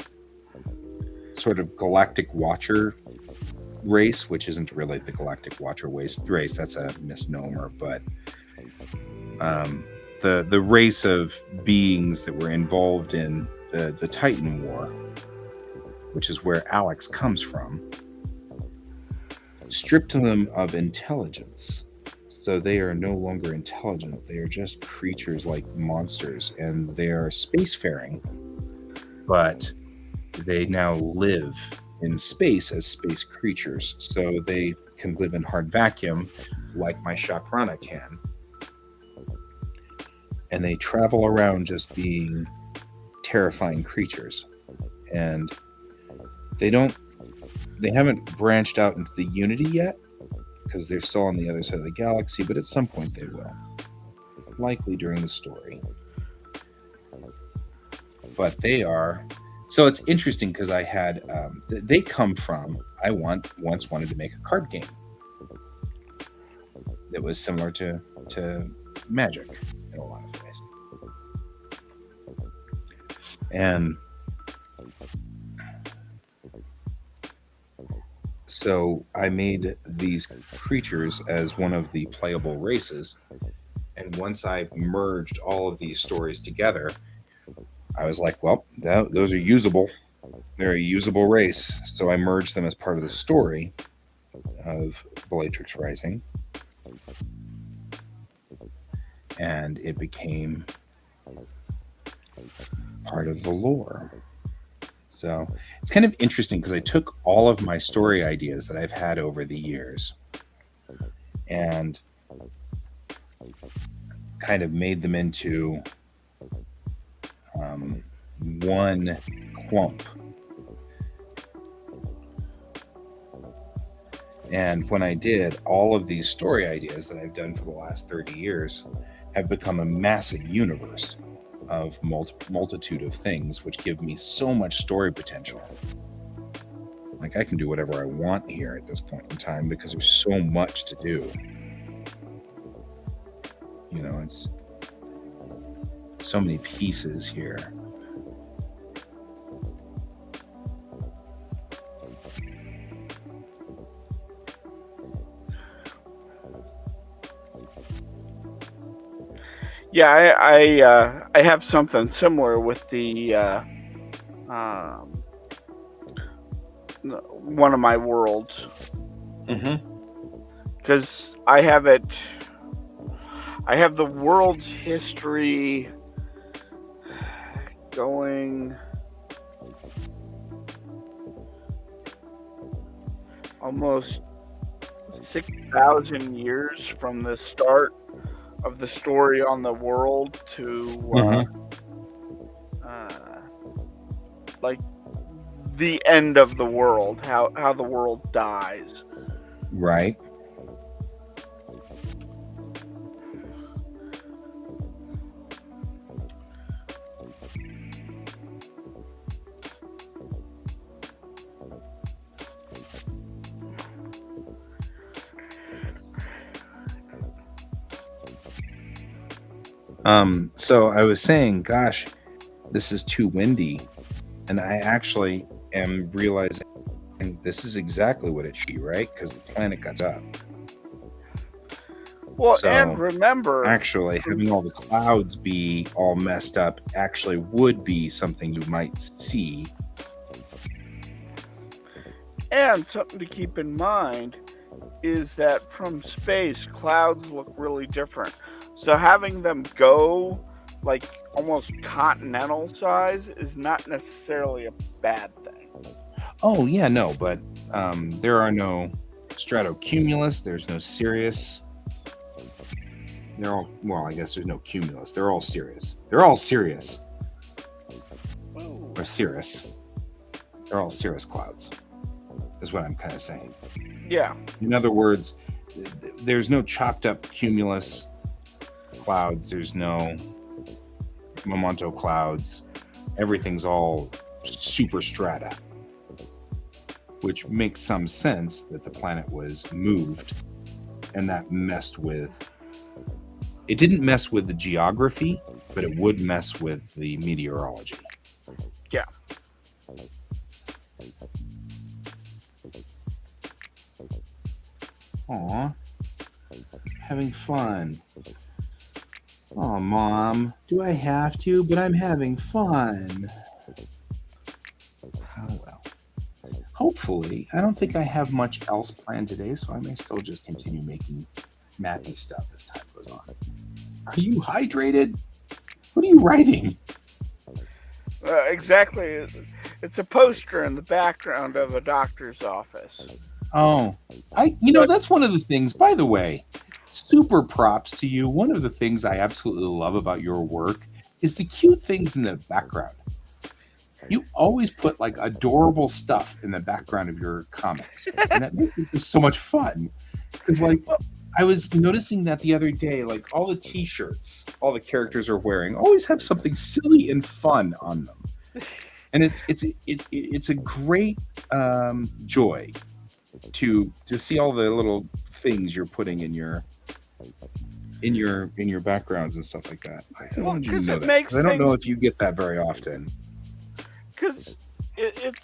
sort of Galactic Watcher race, which isn't really the Galactic Watcher race, that's a misnomer, but the race of beings that were involved in the Titan War, which is where Alex comes from, stripped them of intelligence. So they are no longer intelligent. They are just creatures like monsters, and they are spacefaring, but they now live in space as space creatures. So they can live in hard vacuum like my Shaprana can. And they travel around just being terrifying creatures. And they haven't branched out into the Unity yet, because they're still on the other side of the galaxy, but at some point they will. Likely during the story. But they are... So it's interesting because I had... they come from... I once wanted to make a card game that was similar to Magic in a lot of ways. And so I made these creatures as one of the playable races. And once I merged all of these stories together, I was like, well, those are usable. They're a usable race. So I merged them as part of the story of Bellatrix Rising. And it became part of the lore. So it's kind of interesting because I took all of my story ideas that I've had over the years and kind of made them into one clump. And when I did, all of these story ideas that I've done for the last 30 years have become a massive universe of multitude of things, which give me so much story potential. Like, I can do whatever I want here at this point in time because there's so much to do. You know, it's so many pieces here. Yeah, I have something similar with the um, one of my worlds Mm-hmm. because I have it. I have the world's history going almost 6,000 years from the start of the story on the world to Mm-hmm. uh, like the end of the world, how the world dies. Right. So I was saying, gosh, this is too windy, and I actually am realizing this is exactly what it should be, right? Because the planet got up. Well, and So remember, actually, from having all the clouds be all messed up actually would be something you might see. and something to keep in mind is that from space, clouds look really different. So having them go like almost continental size is not necessarily a bad thing. Oh yeah, no, but there are no stratocumulus. There's no Sirius. They're all well. I guess there's no cumulus. They're all Sirius. They're all Sirius Ooh. or Cirrus. They're all cirrus clouds. Is what I'm kind of saying. Yeah. In other words, there's no chopped up cumulus clouds. There's no Momento clouds. Everything's all super strata, which makes some sense that the planet was moved and that messed with. It didn't mess with the geography, but it would mess with the meteorology. Yeah. Aw, having fun. Oh, Mom, do I have to? But I'm having fun. Oh, well. Hopefully, I don't think I have much else planned today, so I may still just continue making mappy stuff as time goes on. Are you hydrated? What are you writing? Exactly. It's a poster in the background of a doctor's office. Oh, But that's one of the things, by the way, super props to you. One of the things I absolutely love about your work is the cute things in the background. You always put like adorable stuff in the background of your comics, and that makes it just so much fun. Because like well, I was noticing that the other day, like all the T-shirts all the characters are wearing always have something silly and fun on them, and it's a great joy to see all the little things you're putting in your backgrounds and stuff like that. I well, wanted you to because know it that makes because I don't know things. if you get that very often. Because it's.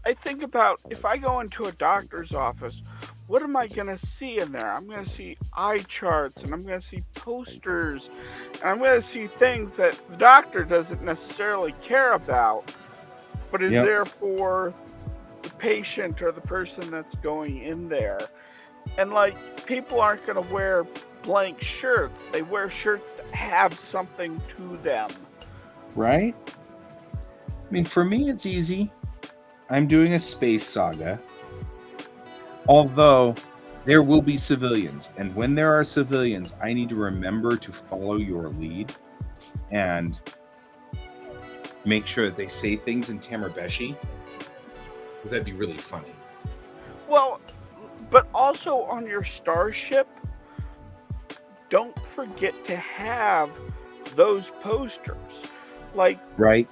I think about if I go into a doctor's office, what am I going to see in there? I'm going to see eye charts and I'm going to see posters and I'm going to see things that the doctor doesn't necessarily care about, but is Yep. there for the patient or the person that's going in there. And like, people aren't going to wear blank shirts, they wear shirts that have something to them. Right? I mean, for me, it's easy. I'm doing a space saga, although there will be civilians. And when there are civilians, I need to remember to follow your lead and make sure that they say things in Tamarbeshi, because that'd be really funny. Well, but also on your starship, don't forget to have those posters. Like, Right?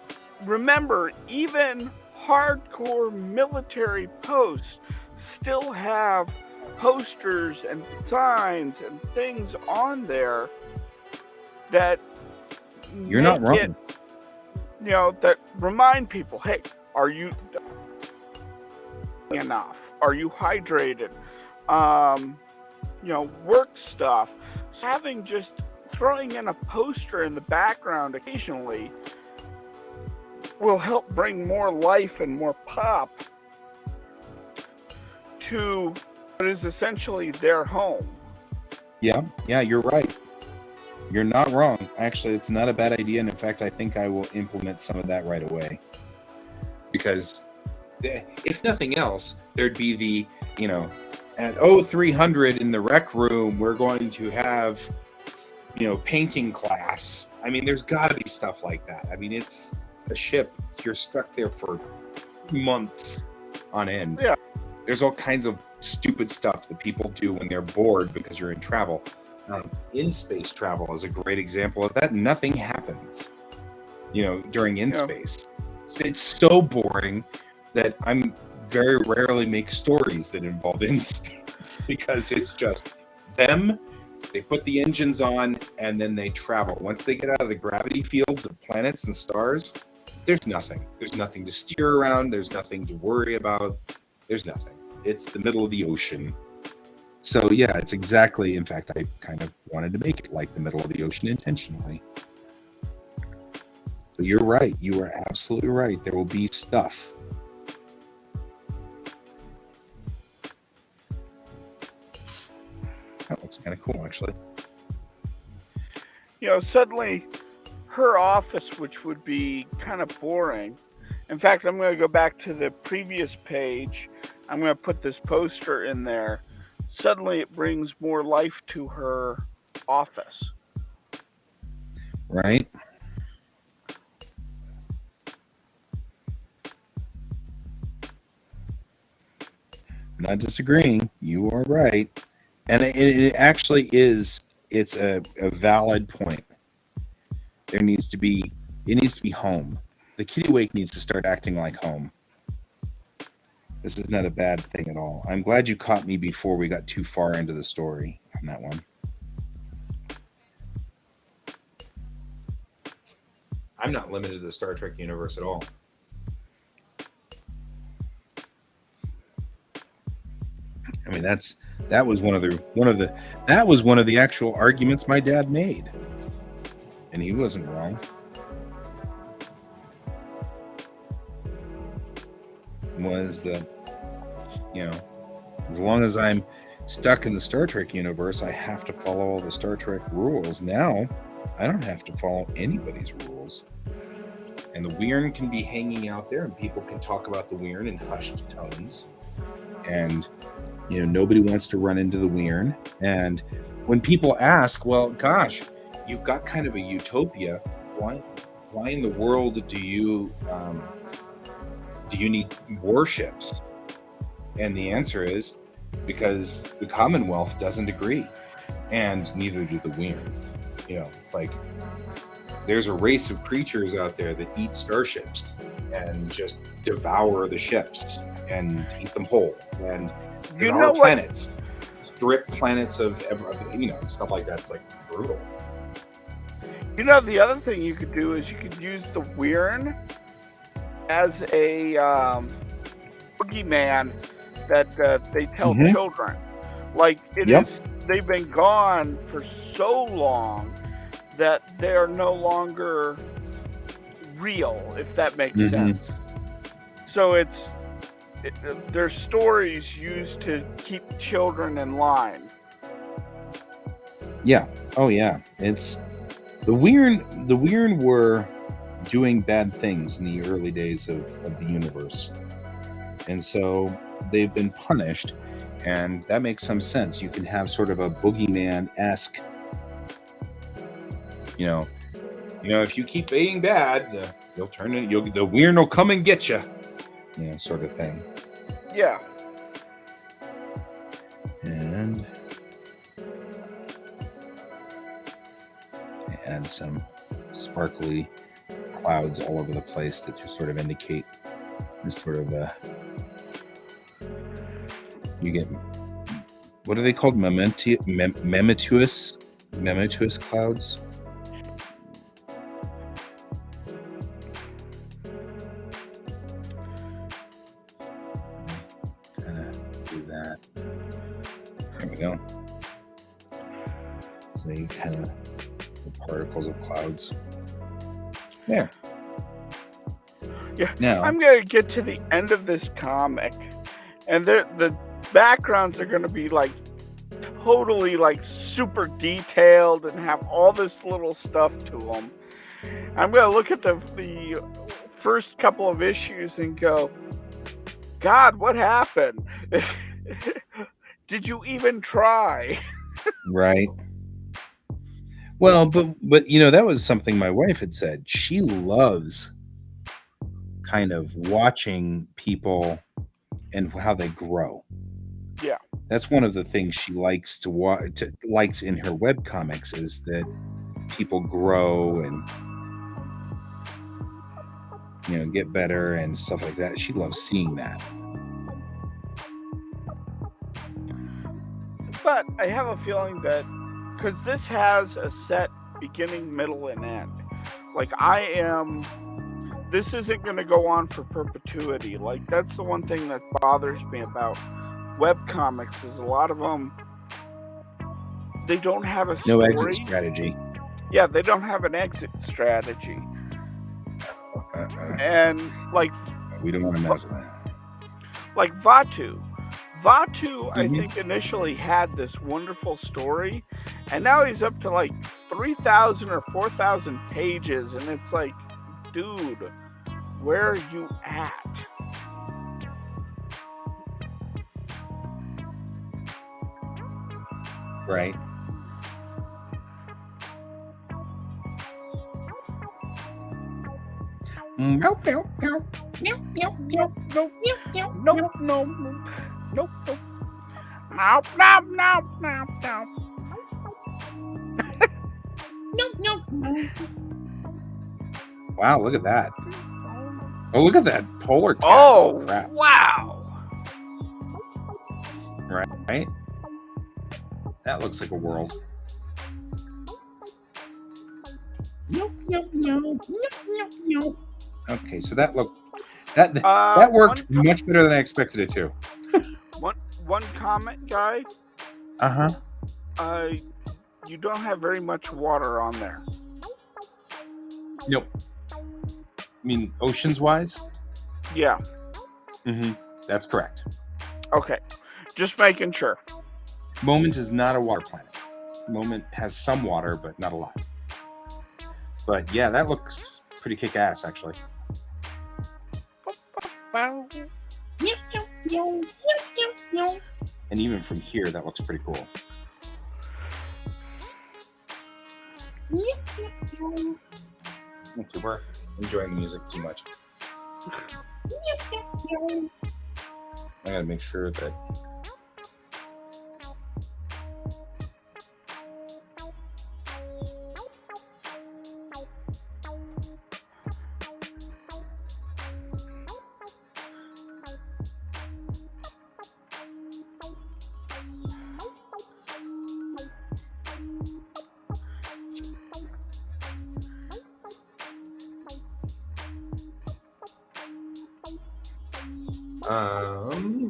remember, even hardcore military posts still have posters and signs and things on there that You're not make it, wrong. that remind people, hey, are you enough? Are you hydrated? Um, Work stuff. Having just throwing in a poster in the background occasionally will help bring more life and more pop to what is essentially their home. Yeah, you're right. You're not wrong. Actually, it's not a bad idea. And in fact, I think I will implement some of that right away. Because if nothing else, there'd be the, at 0300 in the rec room, we're going to have, painting class. I mean, there's got to be stuff like that. I mean, it's a ship. You're stuck there for months on end. Yeah. There's all kinds of stupid stuff that people do when they're bored because you're in travel. In-space travel is a great example of that. Nothing happens, during in-space. It's so boring that I'm very rarely make stories that involve in-space because it's just them. They put the engines on and then they travel. Once they get out of the gravity fields of planets and stars, there's nothing. There's nothing to steer around. There's nothing to worry about. There's nothing. It's the middle of the ocean. So yeah, it's exactly, in fact, I kind of wanted to make it like the middle of the ocean intentionally. So you're right. You are absolutely right. There will be stuff. That looks kind of cool, actually. Suddenly her office, which would be kind of boring. In fact, I'm going to go back to the previous page. I'm going to put this poster in there. Suddenly it brings more life to her office. Right? Not disagreeing. You are right. And it actually is, it's a valid point. It needs to be home. The QuaCk needs to start acting like home. This is not a bad thing at all. I'm glad you caught me before we got too far into the story on that one. I'm not limited to the Star Trek universe at all. I mean, that was one of the actual arguments my dad made, and he wasn't wrong. Was that, as long as I'm stuck in the Star Trek universe, I have to follow all the Star Trek rules. Now, I don't have to follow anybody's rules. And the Weirn can be hanging out there, and people can talk about the Weirn in hushed tones. And, nobody wants to run into the Weirn. And when people ask, well, gosh, you've got kind of a utopia. Why in the world do you need warships? And the answer is because the Commonwealth doesn't agree, and neither do the Weirn. It's like there's a race of creatures out there that eat starships and just devour the ships and eat them whole and devour planets, strip planets of stuff like that. It's like brutal. The other thing you could do is you could use the Weirn as a boogeyman that they tell children. Like they've been gone for so long that they're no longer real, if that makes sense. So there's stories used to keep children in line. Yeah. Oh yeah. It's the Weirn were doing bad things in the early days of the universe. And so they've been punished, and that makes some sense. You can have sort of a boogeyman-esque, if you keep being bad, you'll turn in, the Weirn will come and get you, sort of thing. Yeah. And add some sparkly clouds all over the place that just sort of indicate this sort of you get, what are they called? Mementuous clouds. Kind of do that. There we go. So you kind of particles of clouds. There. Yeah. Now, I'm going to get to the end of this comic, and the backgrounds are going to be like totally like super detailed and have all this little stuff to them. I'm going to look at the first couple of issues and go, God, what happened? Did you even try? right. Well, but you know, that was something my wife had said. She loves kind of watching people and how they grow. Yeah. That's one of the things she likes to watch, likes in her web comics, is that people grow and, you know, get better and stuff like that. She loves seeing that. But I have a feeling that because this has a set beginning, middle, and end. Like this isn't going to go on for perpetuity. Like that's the one thing that bothers me about web comics is a lot of them, they don't have a story. No exit strategy. Yeah, they don't have an exit strategy. And like we don't want to mess with that. Like Vaatu, I think initially had this wonderful story, and now he's up to like 3,000 or 4,000 pages, and it's like, dude, where are you at? Right. Nope, nope, nope, nope, nope, nope, nope, nope, Nope, nope, nope, nope. Nope, nope, nope, nope, nope. Nope, nope, nope. Wow, look at that. Oh, look at that polar cat. Oh, crap. Wow. Right? That looks like a world. Nope, nope, nope, nope, nope, nope. Okay, so that worked much better than I expected it to. One comment, guy. You don't have very much water on there. Nope. I mean, oceans-wise? Yeah. That's correct. Okay. Just making sure. Moment is not a water planet. Moment has some water, but not a lot. But yeah, that looks pretty kick-ass, actually. And even from here, that looks pretty cool. Okay, we're enjoying the music too much. I gotta make sure that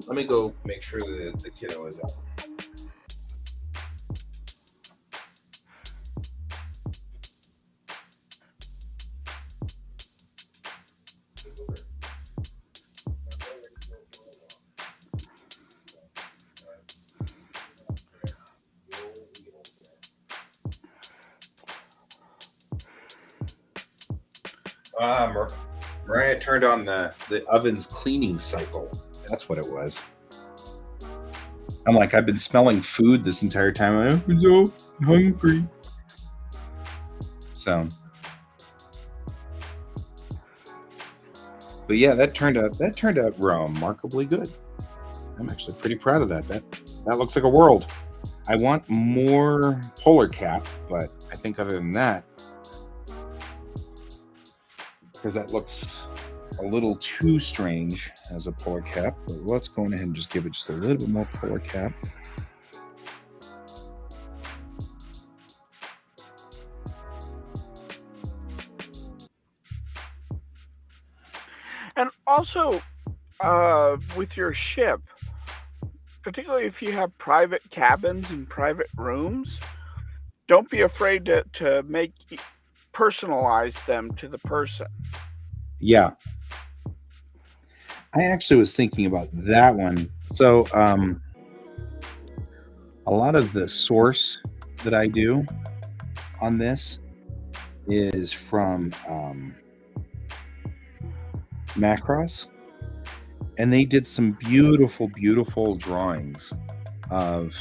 let me go make sure that the kiddo is up. Mariah turned on the oven's cleaning cycle. That's what it was. I'm like, I've been smelling food this entire time. I'm so hungry. So, but yeah, that turned out remarkably good. I'm actually pretty proud of that. That looks like a world. I want more polar cap, but I think other than that, because that looks a little too strange as a polar cap, but let's go ahead and just give it just a little bit more polar cap. And also, with your ship, particularly if you have private cabins and private rooms, don't be afraid to personalize them to the person. Yeah. I actually was thinking about that one. So a lot of the source that I do on this is from Macross, and they did some beautiful, beautiful drawings of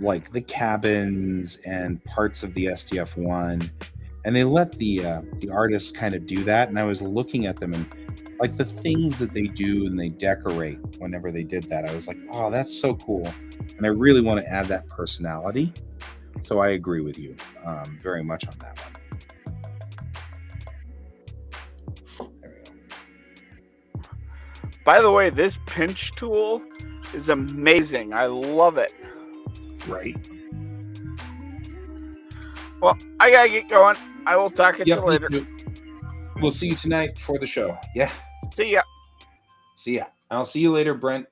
like the cabins and parts of the SDF-1, and they let the artists kind of do that. And I was looking at them and like the things that they do and they decorate whenever they did that, I was like, oh, that's so cool, and I really want to add that personality. So I agree with you very much on that one. There we go. By the way, this pinch tool is amazing. I love it. Right. Well, I gotta get going. I will talk to you later. We'll see you tonight for the show. Yeah. See ya. See ya. I'll see you later, Brent.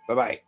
Bye-bye.